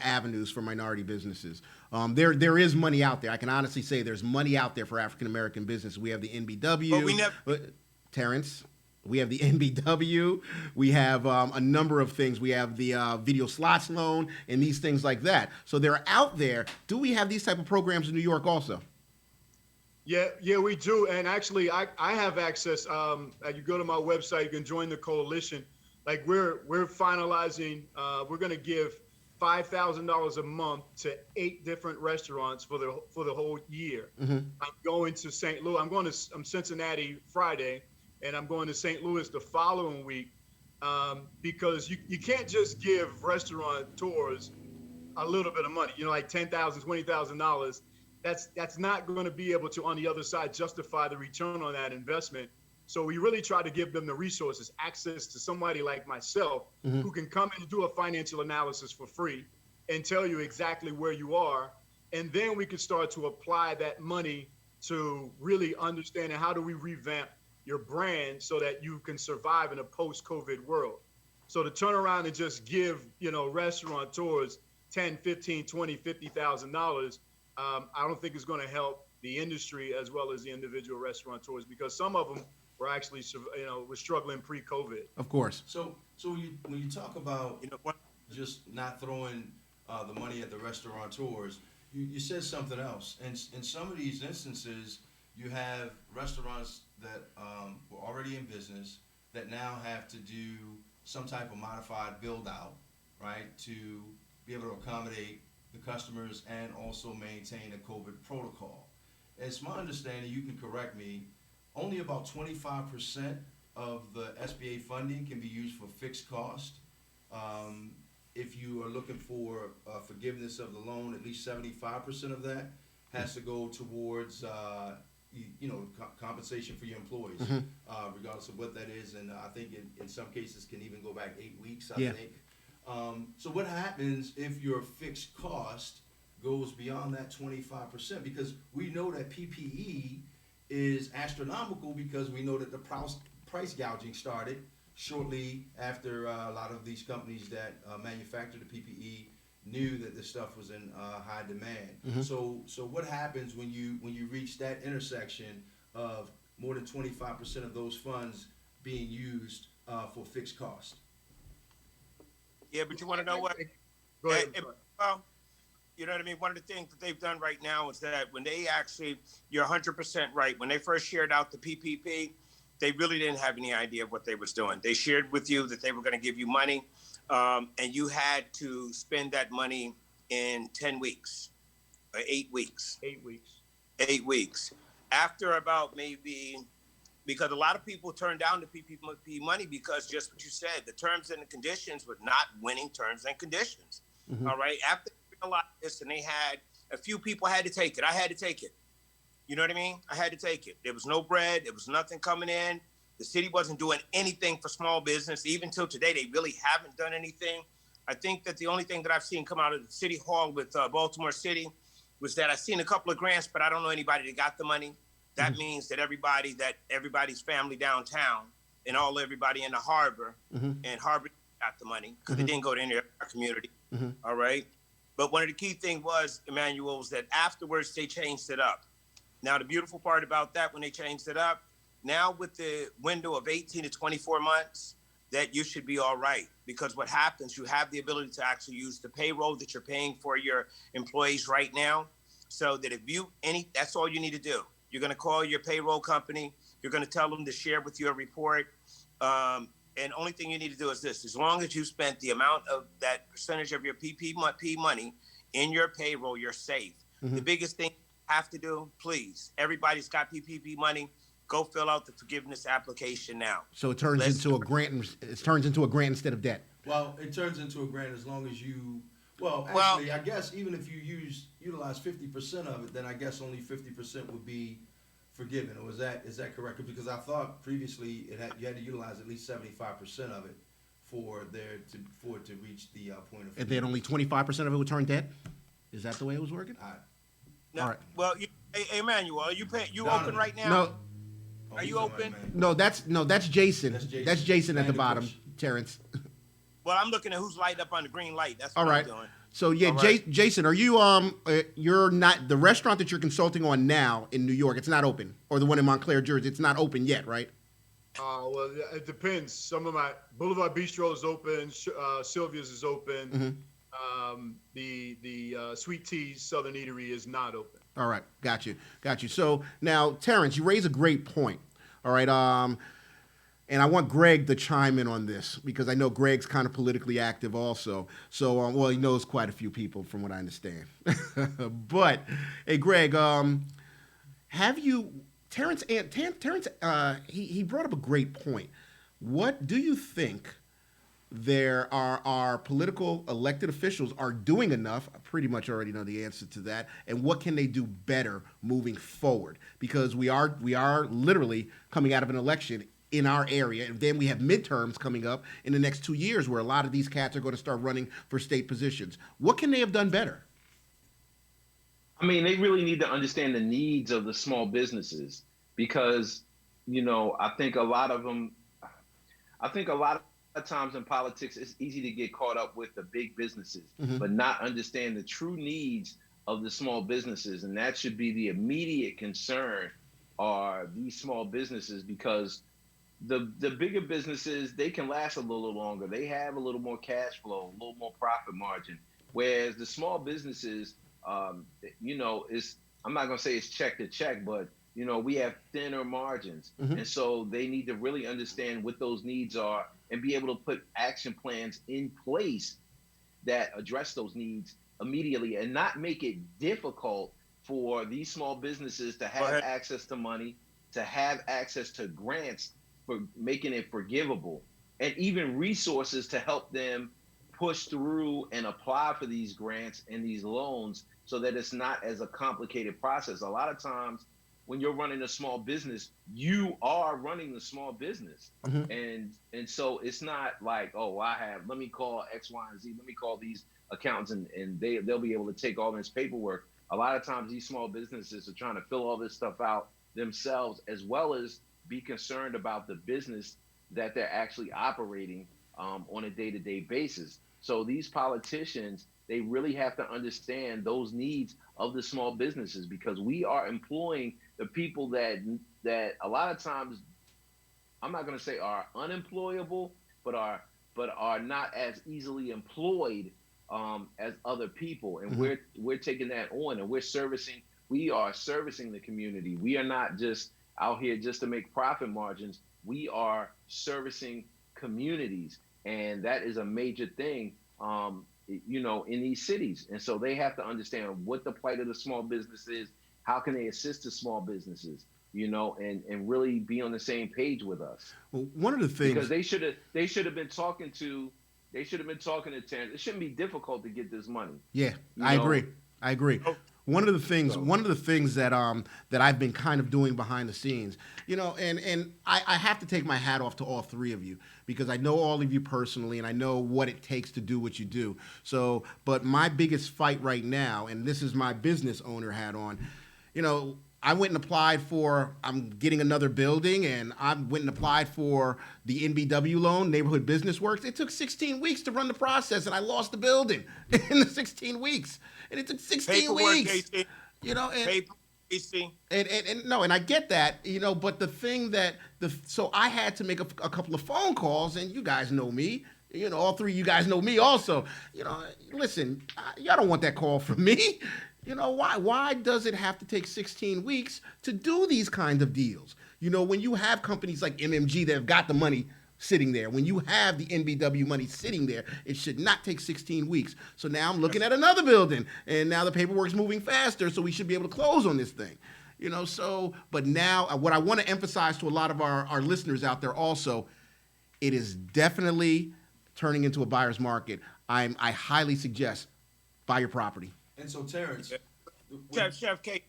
avenues for minority businesses. There is money out there. I can honestly say there's money out there for African American business. We have the NBW. But we never. Terrence. We have the NBW. We have a number of things. We have the video slots loan and these things like that. So they're out there. Do we have these type of programs in New York also? Yeah, we do. And actually, I have access. You go to my website, you can join the coalition. Like we're finalizing. We're going to give $5,000 a month to 8 different restaurants for the whole year. I'm going to St. Louis. I'm Cincinnati Friday. And I'm going to St. Louis the following week because you can't just give restaurateurs a little bit of money, like $10,000, $20,000. That's not going to be able to, on the other side, justify the return on that investment. So we really try to give them the resources, access to somebody like myself who can come in and do a financial analysis for free and tell you exactly where you are. And then we can start to apply that money to really understanding how do we revamp your brand so that you can survive in a post-COVID world. So to turn around and just give, restaurateurs 10, 15, 20, $50,000, I don't think it's going to help the industry as well as the individual restaurateurs, because some of them were actually, were struggling pre-COVID. Of course. So when you talk about You know what? just not throwing the money at the restaurateurs, you said something else. And in some of these instances, you have restaurants that were already in business that now have to do some type of modified build out, right, to be able to accommodate the customers and also maintain a COVID protocol. It's my understanding, you can correct me, only about 25% of the SBA funding can be used for fixed cost. If you are looking for forgiveness of the loan, at least 75% of that has to go towards compensation for your employees, regardless of what that is. And I think in some cases can even go back 8 weeks, I think. So what happens if your fixed cost goes beyond that 25%? Because we know that PPE is astronomical, because we know that the price gouging started shortly after a lot of these companies that manufacture the PPE knew that this stuff was in high demand. So what happens when you reach that intersection of more than 25% of those funds being used for fixed cost? Yeah, but you want to know what? Go ahead. Well, you know what I mean? One of the things that they've done right now is that when they actually, you're 100% right. When they first shared out the PPP, they really didn't have any idea of what they was doing. They shared with you that they were going to give you money, and you had to spend that money in 10 weeks, or 8 weeks. 8 weeks. 8 weeks. After about maybe, because a lot of people turned down the PPP money because just what you said, the terms and the conditions were not winning terms and conditions. All right. After they realized this, and they had a few people had to take it. I had to take it. You know what I mean? I had to take it. There was no bread. There was nothing coming in. The city wasn't doing anything for small business. Even till today, they really haven't done anything. I think that the only thing that I've seen come out of the city hall with Baltimore City was that I've seen a couple of grants, but I don't know anybody that got the money. That means that everybody's family downtown and everybody in the harbor and harbor got the money because it didn't go to any of our community. All right. But one of the key things was, Emmanuel, was that afterwards they changed it up. Now, the beautiful part about that, when they changed it up, now with the window of 18 to 24 months, that you should be all right. Because what happens, you have the ability to actually use the payroll that you're paying for your employees right now. So that that's all you need to do. You're going to call your payroll company. You're going to tell them to share with you a report. And only thing you need to do is this. As long as you spent the amount of that percentage of your PPP money in your payroll, you're safe. The biggest thing you have to do, please, everybody's got PPP money. Go fill out the forgiveness application now. So it turns into a grant. It turns into a grant instead of debt. Well, it turns into a grant as long as you. Well, actually, I guess even if you utilize 50% of it, then I guess only 50% would be forgiven. Or is that correct? Because I thought previously you had to utilize at least 75% of it for it to reach the point of. And then only 25% of it would turn debt. Is that the way it was working? No, All right. Well, hey, Emmanuel, are you Donovan. open right now? No, Oh, Are he's you on, open? man. no, that's Jason. That's Jason at the Andy bottom, Bush. Terrence. Well, I'm looking at who's light up on the green light. That's All what right. I'm doing. So yeah, All right. Jason, are you you're not the restaurant that you're consulting on now in New York? It's not open, or the one in Montclair, Jersey. It's not open yet, right? Well, it depends. Some of my Boulevard Bistro is open. Sylvia's is open. The Sweet Tea's Southern Eatery is not open. All right, got you. So now, Terrence, you raise a great point. All right, and I want Greg to chime in on this because I know Greg's kind of politically active also. So, well, he knows quite a few people from what I understand. But, hey, Greg, have you, Terrence, he brought up a great point. What do you think our political elected officials are doing enough? I pretty much already know the answer to that. And what can they do better moving forward? Because we are literally coming out of an election in our area, and then we have midterms coming up in the next 2 years where a lot of these cats are going to start running for state positions. What can they have done better? I mean, they really need to understand the needs of the small businesses because, I think a lot of them, I think a lot of times in politics, it's easy to get caught up with the big businesses, but not understand the true needs of the small businesses. And that should be the immediate concern are these small businesses because the bigger businesses, they can last a little longer. They have a little more cash flow, a little more profit margin. Whereas the small businesses, it's I'm not gonna say it's check to check, but we have thinner margins, and so they need to really understand what those needs are and be able to put action plans in place that address those needs immediately and not make it difficult for these small businesses to have access to money, to have access to grants for making it forgivable, and even resources to help them push through and apply for these grants and these loans so that it's not as a complicated process. A lot of times when you're running a small business, you are running the small business. And so it's not like, oh, let me call X, Y, and Z, let me call these accountants and they'll be able to take all this paperwork. A lot of times these small businesses are trying to fill all this stuff out themselves, as well as be concerned about the business that they're actually operating on a day-to-day basis. So these politicians, they really have to understand those needs of the small businesses because we are employing the people that a lot of times, I'm not going to say are unemployable, but are not as easily employed as other people. And we're taking that on and we are servicing the community. We are not just out here just to make profit margins. We are servicing communities. And that is a major thing, in these cities. And so they have to understand what the plight of the small business is, how can they assist the small businesses, and really be on the same page with us. Well, one of the things, because they should have been talking to Terrence. It shouldn't be difficult to get this money. Yeah, I agree. One of the things that I've been kind of doing behind the scenes, and I have to take my hat off to all three of you because I know all of you personally and I know what it takes to do what you do. So, but my biggest fight right now, and this is my business owner hat on, I went and applied I'm getting another building, and I went and applied for the NBW loan, Neighborhood Business Works. It took 16 weeks to run the process, and I lost the building in the 16 weeks. And it took 16 Paperwork, weeks. AC. And I get that, but the thing so I had to make a couple of phone calls, and you guys know me. All three of you guys know me also. Listen, y'all don't want that call from me. Why does it have to take 16 weeks to do these kinds of deals? When you have companies like MMG that have got the money sitting there, when you have the NBW money sitting there, it should not take 16 weeks. So now I'm looking at another building, and now the paperwork's moving faster, so we should be able to close on this thing. But now what I want to emphasize to a lot of our listeners out there also, it is definitely turning into a buyer's market. I highly suggest buy your property. And so, Terrence, Chef Casey.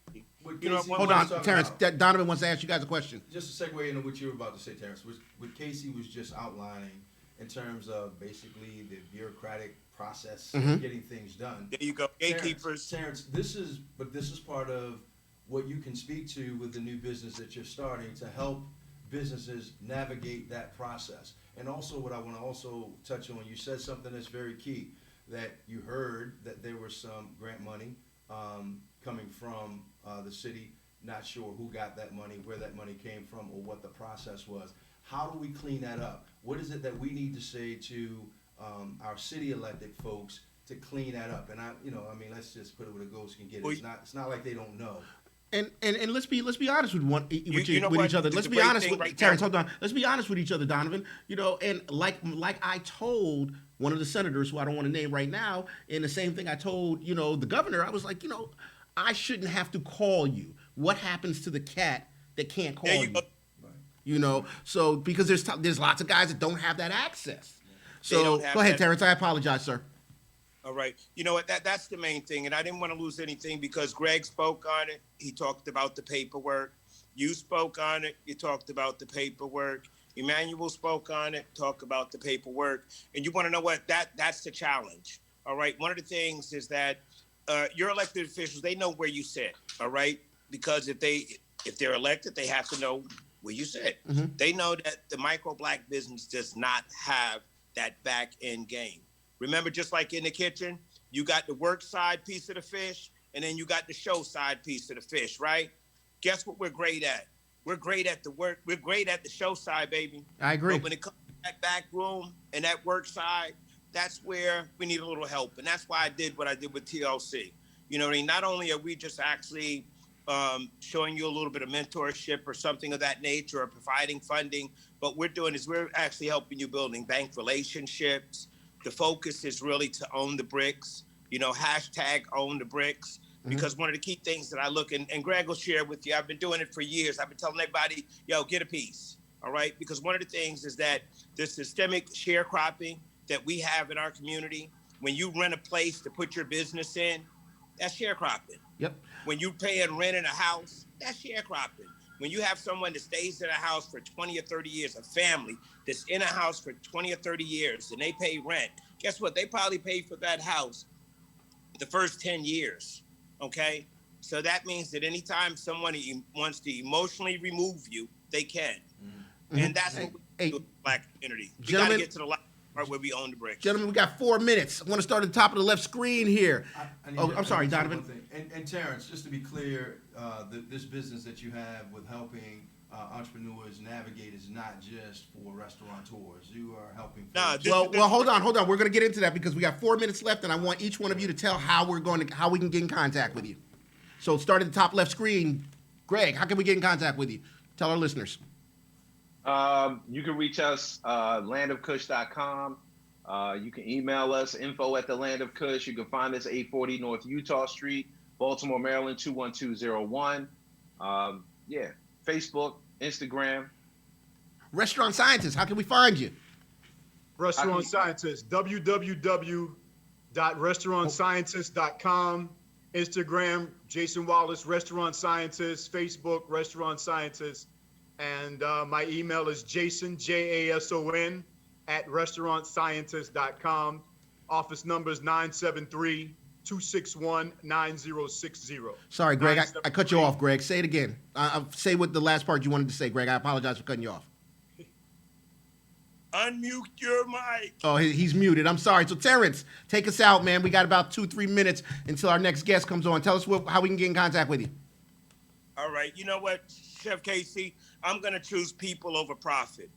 Hold on, Terrence. Donovan wants to ask you guys a question. Just a segue into what you were about to say, Terrence, what Casey was just outlining in terms of basically the bureaucratic process of getting things done. There you go, gatekeepers. Terrence, this is part of what you can speak to with the new business that you're starting to help businesses navigate that process. And also, what I want to also touch on, you said something that's very key, that you heard that there was some grant money coming from the city. Not sure who got that money, where that money came from, or what the process was. How do we clean that up? What is it that we need to say to our city elected folks to clean that up? And let's just put it where the ghost can get it. It's not like they don't know. And let's be honest with each other. Let's be honest with Terrence. Hold on. Let's be honest with each other, Donovan. And like I told one of the senators, who I don't want to name right now, and the same thing I told the governor. I was like, I shouldn't have to call you. What happens to the cat that can't call you? So because there's lots of guys that don't have that access. So go ahead, Terrence. I apologize, sir. All right. You know what? That's the main thing. And I didn't want to lose anything because Greg spoke on it. He talked about the paperwork. You spoke on it. You talked about the paperwork. Emmanuel spoke on it. Talk about the paperwork. And you want to know what? That's the challenge. All right. One of the things is that your elected officials, they know where you sit, all right? Because if they're elected, they have to know where you sit. They know that the micro black business does not have that back end game. Remember, just like in the kitchen, you got the work side piece of the fish, and then you got the show side piece of the fish, right? Guess what we're great at? We're great at the work. We're great at the show side, baby. I agree. But when it comes to that back room and that work side, that's where we need a little help. And that's why I did what I did with TLC. You know what I mean? Not only are we just actually showing you a little bit of mentorship or something of that nature, or providing funding, but we're actually helping you building bank relationships. The focus is really to own the bricks, hashtag own the bricks. Because one of the key things that I look, and Greg will share with you, I've been doing it for years. I've been telling everybody, get a piece, all right? Because one of the things is that the systemic sharecropping that we have in our community, when you rent a place to put your business in, that's sharecropping. Yep. When you pay and rent in a house, that's sharecropping. When you have someone that stays in a house for 20 or 30 years, a family that's in a house for 20 or 30 years, and they pay rent, guess what? They probably paid for that house the first 10 years. Okay, so that means that anytime someone wants to emotionally remove you, they can, and that's what we do in the black community. We got to get to the last part where we own the bricks. Gentlemen, we got 4 minutes. I want to start at the top of the left screen here. I'm sorry, Donovan. And Terrence, just to be clear, this business that you have with helping entrepreneurs navigate is not just for restaurateurs. You are helping. Well, hold on. We're going to get into that because we got 4 minutes left, and I want each one of you to tell how we can get in contact with you. So start at the top left screen. Greg, how can we get in contact with you? Tell our listeners. You can reach us, landofkush.com. You can email us, info@thelandofkush. You can find us 840 North Utah Street, Baltimore, Maryland, 21201. Facebook, Instagram. Restaurant Scientist, how can we find you? Restaurant Scientist, www.restaurantscientist.com. Instagram, Jason Wallace, Restaurant Scientist. Facebook, Restaurant Scientist. And my email is Jason, Jason, @restaurantscientist.com. Office number is 973-261-9060. Sorry, Greg, I cut you off, Greg. Say it again. Say what the last part you wanted to say, Greg. I apologize for cutting you off. Unmute your mic. Oh, he's muted. I'm sorry. So, Terrence, take us out, man. We got about 2-3 minutes until our next guest comes on. Tell us how we can get in contact with you. All right. You know what, Chef Casey? I'm going to choose people over profit.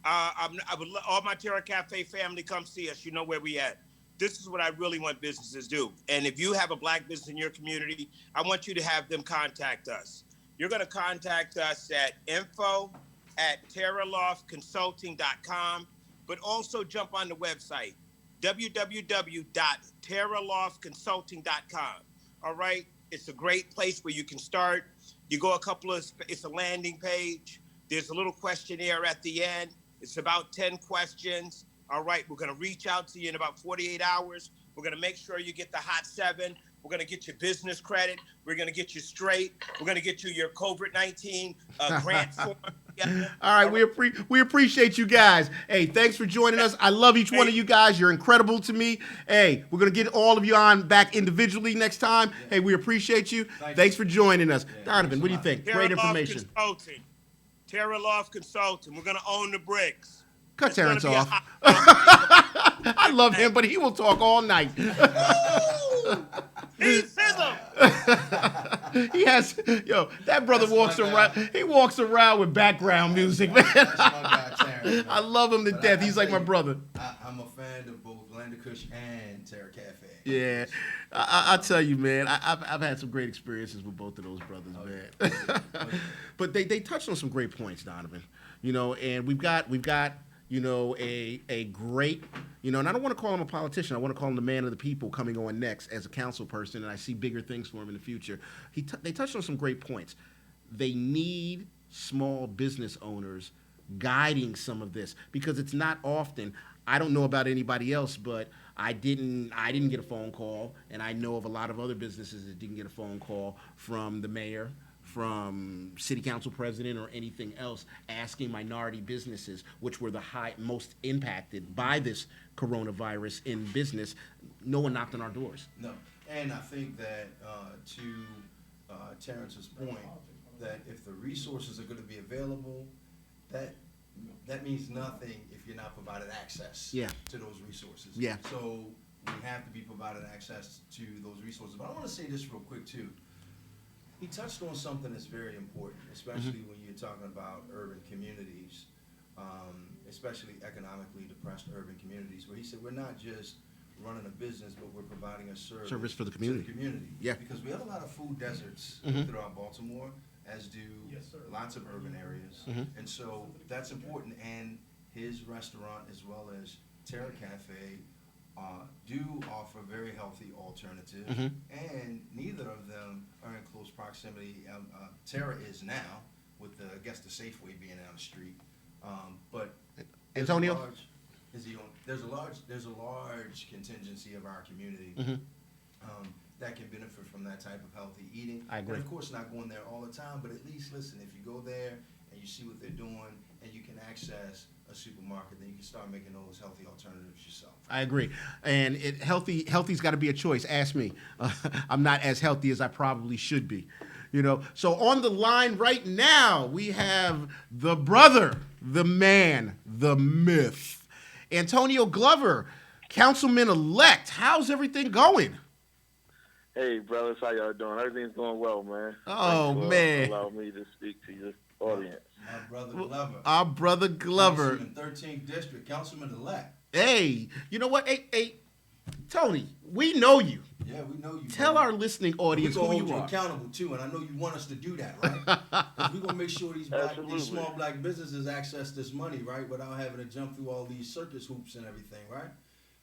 All my Terra Cafe family, come see us. You know where we at. This is what I really want businesses to do. And if you have a black business in your community, I want you to have them contact us. You're going to contact us at info@terraloftconsulting.com, but also jump on the website, www.terraloftconsulting.com. All right? It's a great place where you can start. You go it's a landing page. There's a little questionnaire at the end. It's about 10 questions. All right, we're going to reach out to you in about 48 hours. We're going to make sure you get the Hot 7. We're going to get your business credit. We're going to get you straight. We're going to get you your COVID-19 grant form. All right, we appreciate you guys. Hey, thanks for joining us. I love each one of you guys. You're incredible to me. Hey, we're going to get all of you on back individually next time. Hey, we appreciate you. Thanks for joining us. Donovan, what do you think? Great information. Terra Loft Consulting. We're going to own the bricks. Cut Terrence off. I love him, but he will talk all night. He sizzle. He has, that brother walks around. He walks around with background music, man. That's my guy, Terrence, I love him to death. He's like my brother. I'm a fan of both Land of Kush and Terra Cafe. Yeah, I tell you, man, I've had some great experiences with both of those brothers, man. But they touched on some great points, Donovan. And we've got a great, and I don't want to call him a politician. I want to call him the man of the people coming on next as a council person, and I see bigger things for him in the future. They touched on some great points. They need small business owners guiding some of this because it's not often. I don't know about anybody else, but I didn't get a phone call, and I know of a lot of other businesses that didn't get a phone call from the mayor, from city council president, or anything else asking minority businesses, which were the most impacted by this coronavirus in business. No one knocked on our doors. No. And I think that to Terrence's point, that if the resources are going to be available, that means nothing if you're not provided access Yeah. to those resources. Yeah. So we have to be provided access to those resources. But I want to say this real quick too. He touched on something that's very important, especially when you're talking about urban communities, especially economically depressed urban communities, where he said we're not just running a business, but we're providing a Service for the community. Yeah. Because we have a lot of food deserts throughout Baltimore, as do lots of urban areas. And so that's important. And his restaurant, as well as Terra Cafe, do offer very healthy alternatives. And neither of them are in close proximity. Terra is now, with the, I guess, the Safeway being down the street. But there's Antonio? there's a large contingency of our community that can benefit from that type of healthy eating. I agree. And of course, not going there all the time, but at least listen. If you go there and you see what they're doing, and you can access a supermarket, then you can start making those healthy alternatives yourself. I agree. And healthy's got to be a choice. Ask me. I'm not as healthy as I probably should be. You know, so on the line right now, we have the brother, the man, the myth, Antonio Glover, councilman-elect. How's everything going? Hey, brothers, how y'all doing? Everything's going well, man. Oh, Thanks for man. allowing me to speak to your audience. My brother Glover. Our brother Glover. Councilman, 13th District, Councilman-elect. Hey, you know what? Hey, Tony, we know you. Yeah, we know you. Tell brother. our listening audience We're gonna who hold you you are. accountable too, and I know you want us to do that, right? 'Cause we're gonna make sure these Absolutely. small black businesses access this money, right, without having to jump through all these circus hoops and everything, right?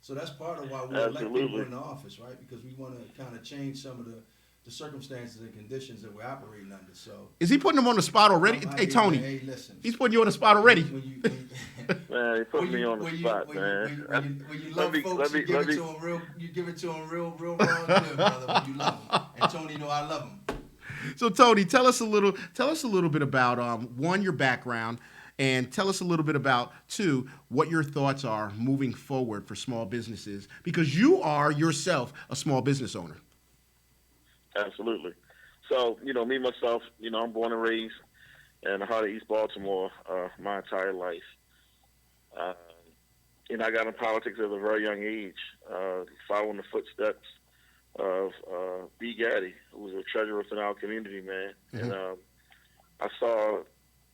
So that's part of why we elect people Absolutely. in the office, right? Because we want to kind of change some of the circumstances and conditions that we're operating under. So Is he putting him on the spot already? Hey, Tony, hey, listen. he's putting you on the spot already. Man, he put me on the spot, man. When you love Let me- folks, let me- you give let it me- to them real. You give it to them real raw and good, brother. When you love them, and Tony know I love him. So Tony, tell us a little bit about one, your background, and tell us a little bit about two, what your thoughts are moving forward for small businesses, because you are yourself a small business owner. Absolutely. So, me, myself, I'm born and raised in the heart of East Baltimore my entire life. I got in politics at a very young age, following the footsteps of B. Gaddy, who was a treasurer within our community, man. Mm-hmm. And I saw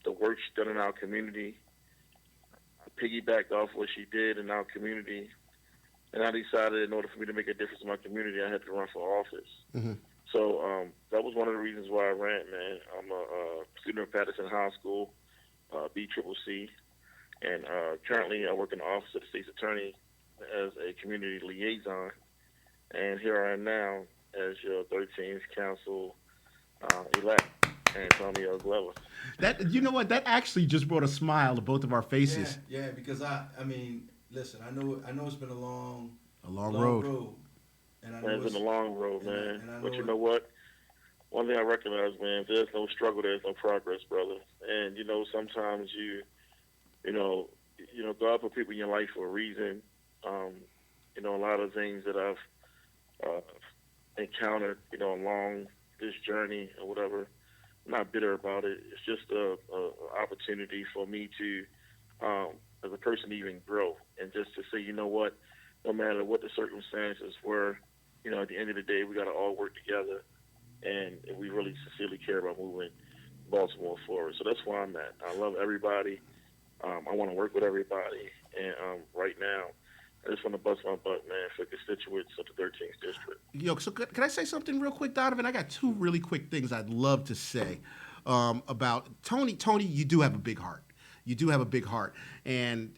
the work she done in our community. I piggybacked off what she did in our community. And I decided in order for me to make a difference in my community, I had to run for office. Mm-hmm. So that was one of the reasons why I ran, man. I'm a student of Patterson High School, BCCC, and currently I work in the office of the state's attorney as a community liaison. And here I am now as your 13th council elect, Antonio Glover. That, you know what? That actually just brought a smile to both of our faces. Yeah, because I mean, listen, I know it's been a long road. And I Man, know it's been a long road, man. and I But know you know what? One thing I recognize, man, if there's no struggle, there's no progress, brother. And, sometimes you God put people in your life for a reason. A lot of things that I've encountered, along this journey or whatever, I'm not bitter about it. It's just a opportunity for me to, as a person, to even grow and just to say, you know what, no matter what the circumstances were, at the end of the day, we got to all work together, and we really sincerely care about moving Baltimore forward. So that's where I'm at. I love everybody. I want to work with everybody, and right now, I just want to bust my butt, man, for constituents of the 13th district. Yo, so can I say something real quick, Donovan? I got two really quick things I'd love to say about Tony. Tony, you do have a big heart. You do have a big heart, and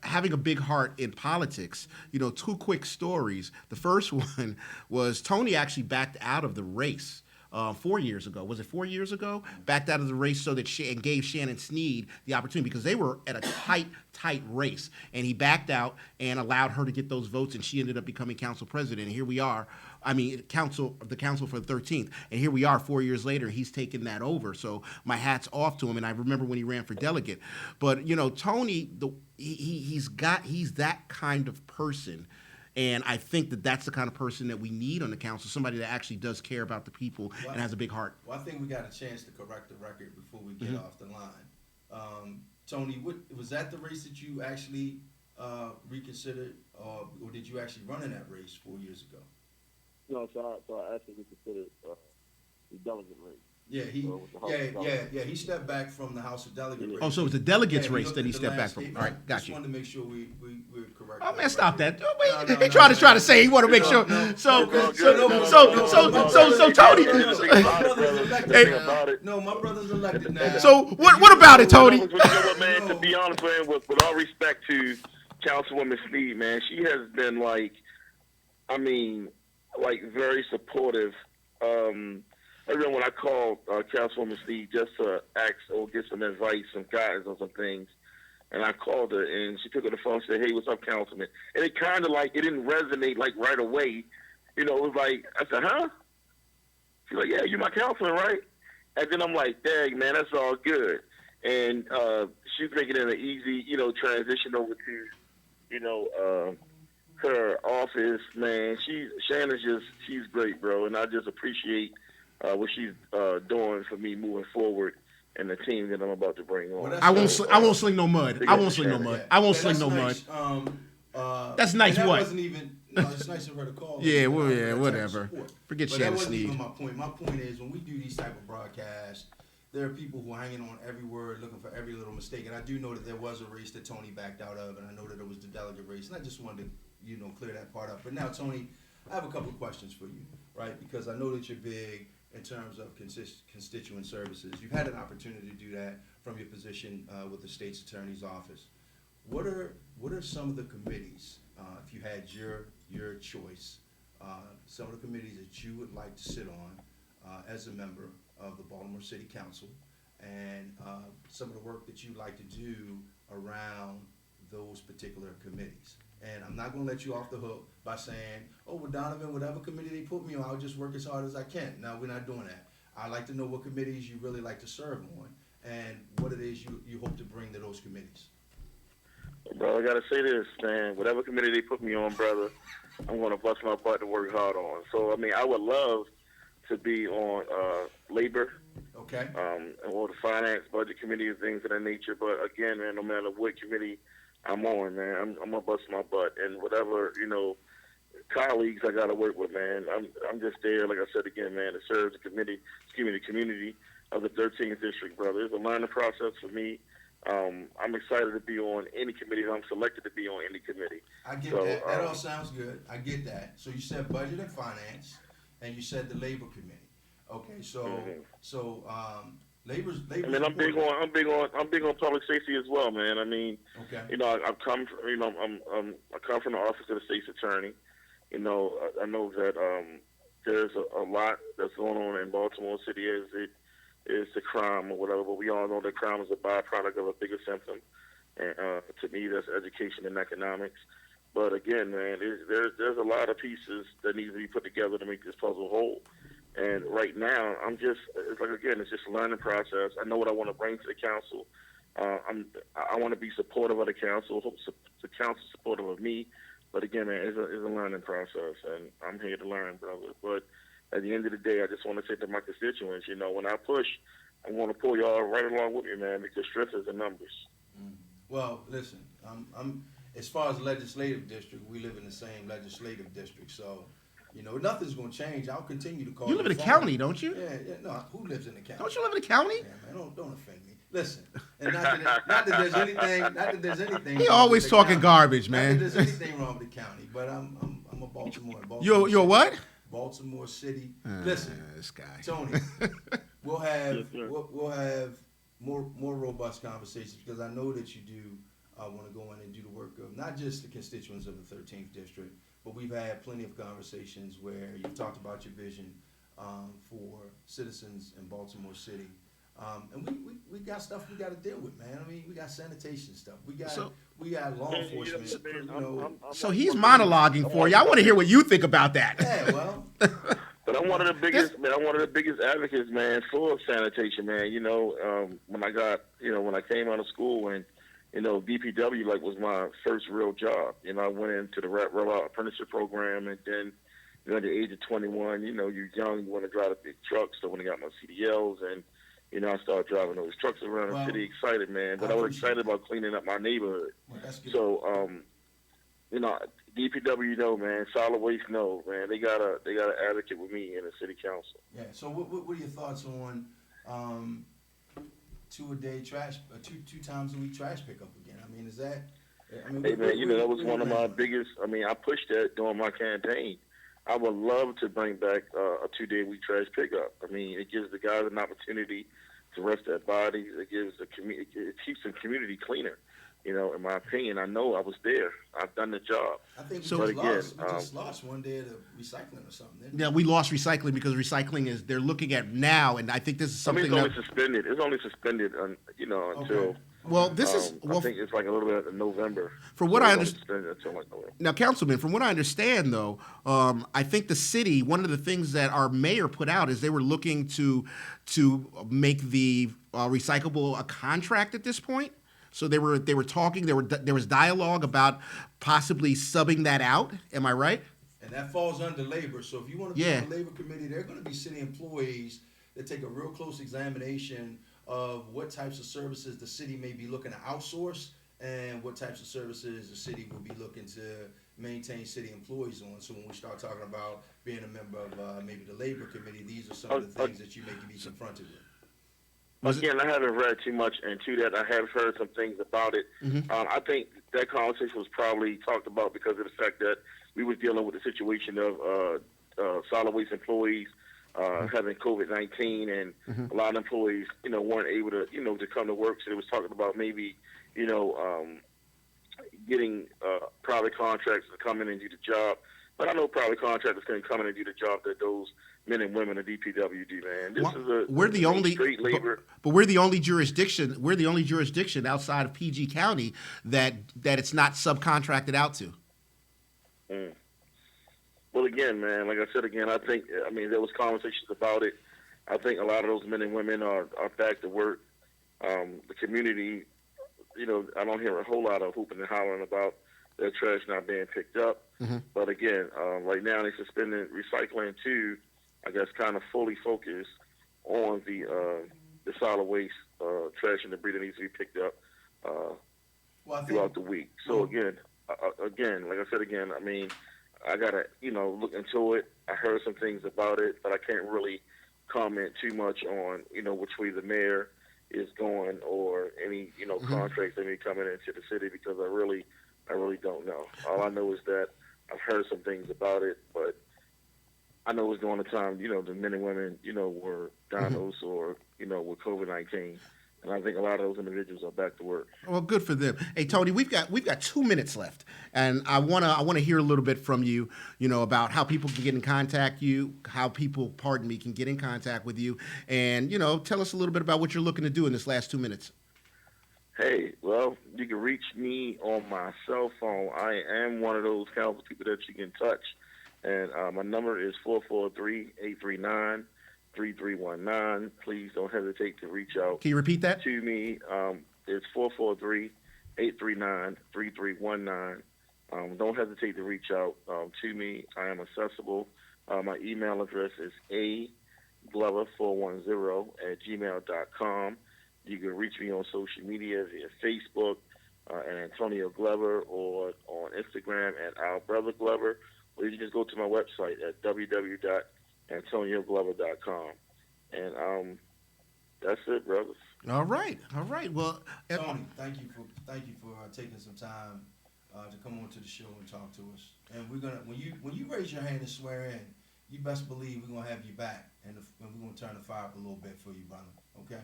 having a big heart in politics, two quick stories. The first one was Tony actually backed out of the race 4 years ago. Was it 4 years ago? Backed out of the race so that and gave Shannon Sneed the opportunity because they were at a tight race. And he backed out and allowed her to get those votes, and she ended up becoming council president. And here we are. The council for the 13th. And here we are 4 years later, he's taken that over. So my hat's off to him. And I remember when he ran for delegate. But, Tony, he's that kind of person. And I think that that's the kind of person that we need on the council, somebody that actually does care about the people and has a big heart. Well, I think we got a chance to correct the record before we get off the line. Tony, was that the race that you actually reconsidered, or did you actually run in that race 4 years ago? No, so I actually considered the delegate race. Yeah, he stepped back from the House of Delegates race. Oh, so it was the delegates Yeah, race looked that at he the stepped back from. landscape. All right, got Just you. wanted to make sure we're correct. Oh that man, stop record. that! Wait, No, he no, trying no. to say he want to make sure. No, So no, Tony. No, my brother's elected now. So what about it, Tony? You know what, man? To be honest, man, with all respect to Councilwoman Sneed, man, she has been very supportive. I remember when I called Councilwoman Sneed just to ask or get some advice, some guidance on some things, and I called her and she took on the phone and said, "Hey, what's up, Councilman?" And it kind of it didn't resonate right away. You know, it was like, I said, "Huh?" She's like, "Yeah, you my councilman, right?" And then I'm like, "Dang, man, that's all good." And she's making it an easy, transition over to, her office, man. She's great, bro, and I just appreciate what she's doing for me moving forward and the team that I'm about to bring on. Well, I won't sling no mud. I won't sling no mud. I won't sling no mud. That's nice. That What? wasn't even. No, it's nice of her to call. Yeah, me, well, for yeah, that type of whatever. support. Forget But Shannon that wasn't Sneed. even my point. My point is, when we do these type of broadcasts, there are people who are hanging on every word, looking for every little mistake. And I do know that there was a race that Tony backed out of, and I know that it was the delegate race. And I just wanted to, clear that part up. But now, Tony, I have a couple of questions for you, right? Because I know that you're big in terms of constituent services. You've had an opportunity to do that from your position with the state's attorney's office. What are some of the committees, if you had your choice, some of the committees that you would like to sit on as a member of the Baltimore City Council, and some of the work that you'd like to do around those particular committees? And I'm not going to let you off the hook by saying, "Oh, well, Donovan, whatever committee they put me on, I'll just work as hard as I can." No, we're not doing that. I'd like to know what committees you really like to serve on and what it is you hope to bring to those committees. Bro, I gotta say this, man. Whatever committee they put me on, brother, I'm gonna bust my butt and work hard on. So, I would love to be on labor, Okay? or the finance, budget committee, and things of that nature. But again, man, no matter what committee I'm on, man, I'm gonna bust my butt, and whatever colleagues I gotta work with, man. I'm just there, like I said again, man, to serve the community of the 13th district, brother. It's a learning process for me. I'm excited to be on any committee. I'm selected to be on any committee. I get that. That all sounds good. I get that. So you said budget and finance, and you said the labor committee. Okay, so labor's. I'm big on public safety as well, man. Okay. I come from the office of the state's attorney. I know that there's a lot that's going on in Baltimore City as it is the crime or whatever, but we all know that crime is a byproduct of a bigger symptom. And to me, that's education and economics. But again, man, there's a lot of pieces that need to be put together to make this puzzle whole. And right now, it's just a learning process. I know what I want to bring to the council. I want to be supportive of the council, hope the council supportive of me. But again, man, it's a learning process, and I'm here to learn, brother. But at the end of the day, I just want to say to my constituents, when I push, I want to pull y'all right along with me, man, because strength is in numbers. Well, listen, I'm as far as legislative district, we live in the same legislative district, so nothing's gonna change. I'll continue to call. You live in the county, don't you? Yeah. No, who lives in the county? Don't you live in the county? Yeah, man, don't offend me. Listen, and not that there's anything. He wrong always with the talking county. garbage, Not man. that there's anything wrong with the county, but I'm a Baltimore. Baltimore You're what? Baltimore City. Listen, This guy. Tony, we'll have Yes, sir. we'll have more robust conversations, because I know that you do want to go in and do the work of not just the constituents of the 13th district, but we've had plenty of conversations where you've talked about your vision for citizens in Baltimore City. And we got stuff we got to deal with, man. We got sanitation stuff. We got law enforcement. So he's monologuing for you. I want to hear what you think about that. Yeah, well. But I'm one of the biggest advocates, man, for sanitation, man. When I came out of school and you know, DPW like was my first real job. You know, I went into the rollout apprenticeship program, and then, you know, at the age of 21, you know, you're young, you want to drive a big truck. So when I got my CDLs, and you know, I started driving those trucks around the city, excited, man. But I was excited about cleaning up my neighborhood. Well, that's good. So, you know, DPW, no, man. Solid waste, no, man. They got an advocate with me in the city council. Yeah. So what are your thoughts on 2-a-day trash, two times a week trash pickup again? I mean, is that? I mean, Hey, man, you know, that was one of my biggest. I mean, I pushed that during my campaign. I would love to bring back a 2-day-a-week trash pickup. I mean, it gives the guys an opportunity to rest their bodies. It gives the community, it keeps the community cleaner. You know, in my opinion, I know I was there. I've done the job. I think we So- just lost one day of the recycling or something. Didn't we? Yeah, we lost recycling because recycling is they're looking at now, and I think this is I mean, something it's only that. suspended. It's only suspended, you know, until. Okay. Well, this is I think it's like a little bit of November. From what So I it's only understand. suspended until like November. Now, Councilman, from what I understand, though, I think the city, one of the things that our mayor put out is they were looking to make the recyclable a contract at this point. So they were talking. There was dialogue about possibly subbing that out. Am I right? And that falls under labor. So if you want to be Yeah. on the labor committee, they're going to be city employees that take a real close examination of what types of services the city may be looking to outsource and what types of services the city will be looking to maintain city employees on. So when we start talking about being a member of maybe the labor committee, these are some of the things that you may be confronted with. Again, I haven't read too much into that. I have heard some things about it. Mhm. I think that conversation was probably talked about because of the fact that we were dealing with the situation of solid waste employees having COVID-19, and a lot of employees, you know, weren't able to, you know, to come to work. So they was talking about maybe, you know, getting private contractors to come in and do the job. But I know private contractors can come in and do the job that those men and women of DPW do, man. This is We're the only straight labor. but we're the only jurisdiction. We're the only jurisdiction outside of PG County that it's not subcontracted out to. Well, again, man, like I said again, I think, I mean, there was conversations about it. I think a lot of those men and women are back to work. The community, you know, I don't hear a whole lot of hooping and hollering about their trash not being picked up. But again, right now they're suspending recycling to, I guess, kind of fully focus on the solid waste, trash and debris that needs to be picked up Well, I think throughout the week. So again, like I said again, I mean, I gotta, you know, look into it. I heard some things about it, but I can't really comment too much on, you know, which way the mayor is going or any, you know, contracts that may be coming into the city, because I really don't know. All I know is that I've heard some things about it, but I know it was during the time, you know, the men and women, you know, were diagnosed or, you know, with COVID-19. And I think a lot of those individuals are back to work. Well, good for them. Hey, Tony, we've got 2 minutes left, and I wanna hear a little bit from you, you know, about how people can get in contact you, how people, can get in contact with you, and you know, tell us a little bit about what you're looking to do in this last 2 minutes. Hey, well, you can reach me on my cell phone. I am one of those council people that you can touch. And my number is 443-839-3319. Please don't hesitate to reach out Can you repeat that? to me. It's 443-839-3319. Don't hesitate to reach out to me. I am accessible. My email address is aglover410@gmail.com. You can reach me on social media via Facebook and Antonio Glover, or on Instagram at Our Brother Glover, or you can just go to my website at www.antonioglover.com. And that's it, brothers. All right. Well, Tony, thank you for taking some time to come on to the show and talk to us. And we're gonna when you raise your hand and swear in, you best believe we're gonna have you back, and we're gonna turn the fire up a little bit for you, brother. Okay?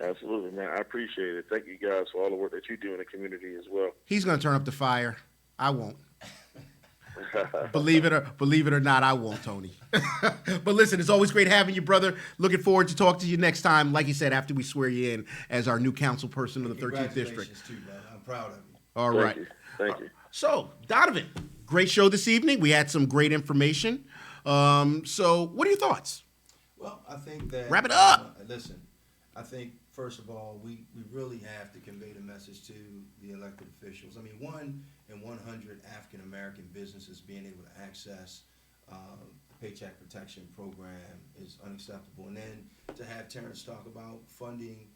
Absolutely, man. I appreciate it. Thank you guys for all the work that you do in the community as well. he's gonna turn up the fire. I won't. Believe it or not, I won't, Tony. But listen, it's always great having you, brother. Looking forward to talk to you next time. Like you said, after we swear you in as our new council person of the 13th district. Congratulations too, brother. I'm proud of you. All Thank right. you. Thank you. So, Donovan, great show this evening. We had some great information. So, what are your thoughts? Well, I think that Wrap it up. Listen, I think, first of all, we really have to convey the message to the elected officials. I mean, 1 in 100 African American businesses being able to access the Paycheck Protection Program is unacceptable. And then to have Terrence talk about funding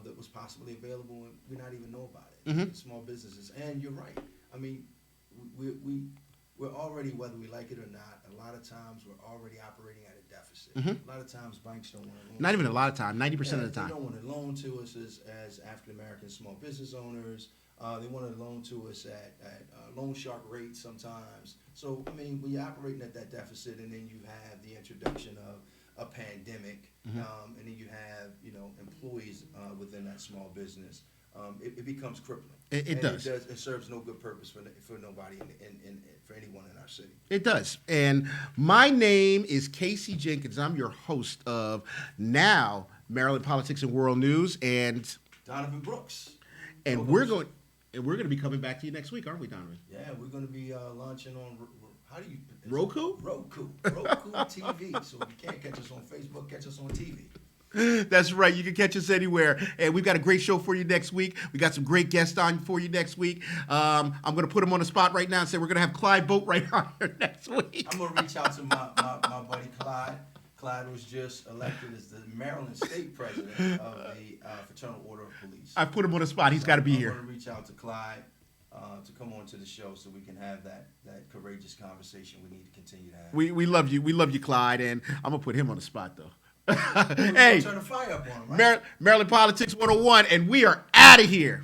that was possibly available and we not even know about it. Mhm. Small businesses. And you're right. I mean, we're already, whether we like it or not, a lot of times we're already operating at a deficit. Mhm. A lot of times banks don't want to loan. Not even a to lot us. of time, 90% of the They time. don't want to loan to us as African American small business owners. They want to loan to us at loan shark rates sometimes. So, I mean, when you're operating at that deficit and then you have the introduction of a pandemic, and then you have, employees within that small business, it becomes crippling. It And does. It serves no good purpose for nobody for anyone in our city. It does. And my name is Casey Jenkins. I'm your host of Now Maryland Politics and World News, and Donovan Brooks. we're going to be coming back to you next week, aren't we, Donovan? Yeah, we're going to be launching on how do you Roku? Roku TV. So if you can't catch us on Facebook, catch us on TV. That's right. You can catch us anywhere. And we've got a great show for you next week. We got some great guests on for you next week. I'm going to put him on the spot right now and say we're going to have Clyde Boatwright on here next week. I'm going to reach out to my buddy Clyde. Clyde was just elected as the Maryland State President of the Fraternal Order of Police. I put him on the spot. He's got to be I'm here. going to reach out to Clyde to come on to the show so we can have that courageous conversation we need to continue to have. We love you. We love you, Clyde. And I'm going to put him on the spot, though. Hey, Turn the fire up on him, right? Maryland Politics 101, and we are out of here.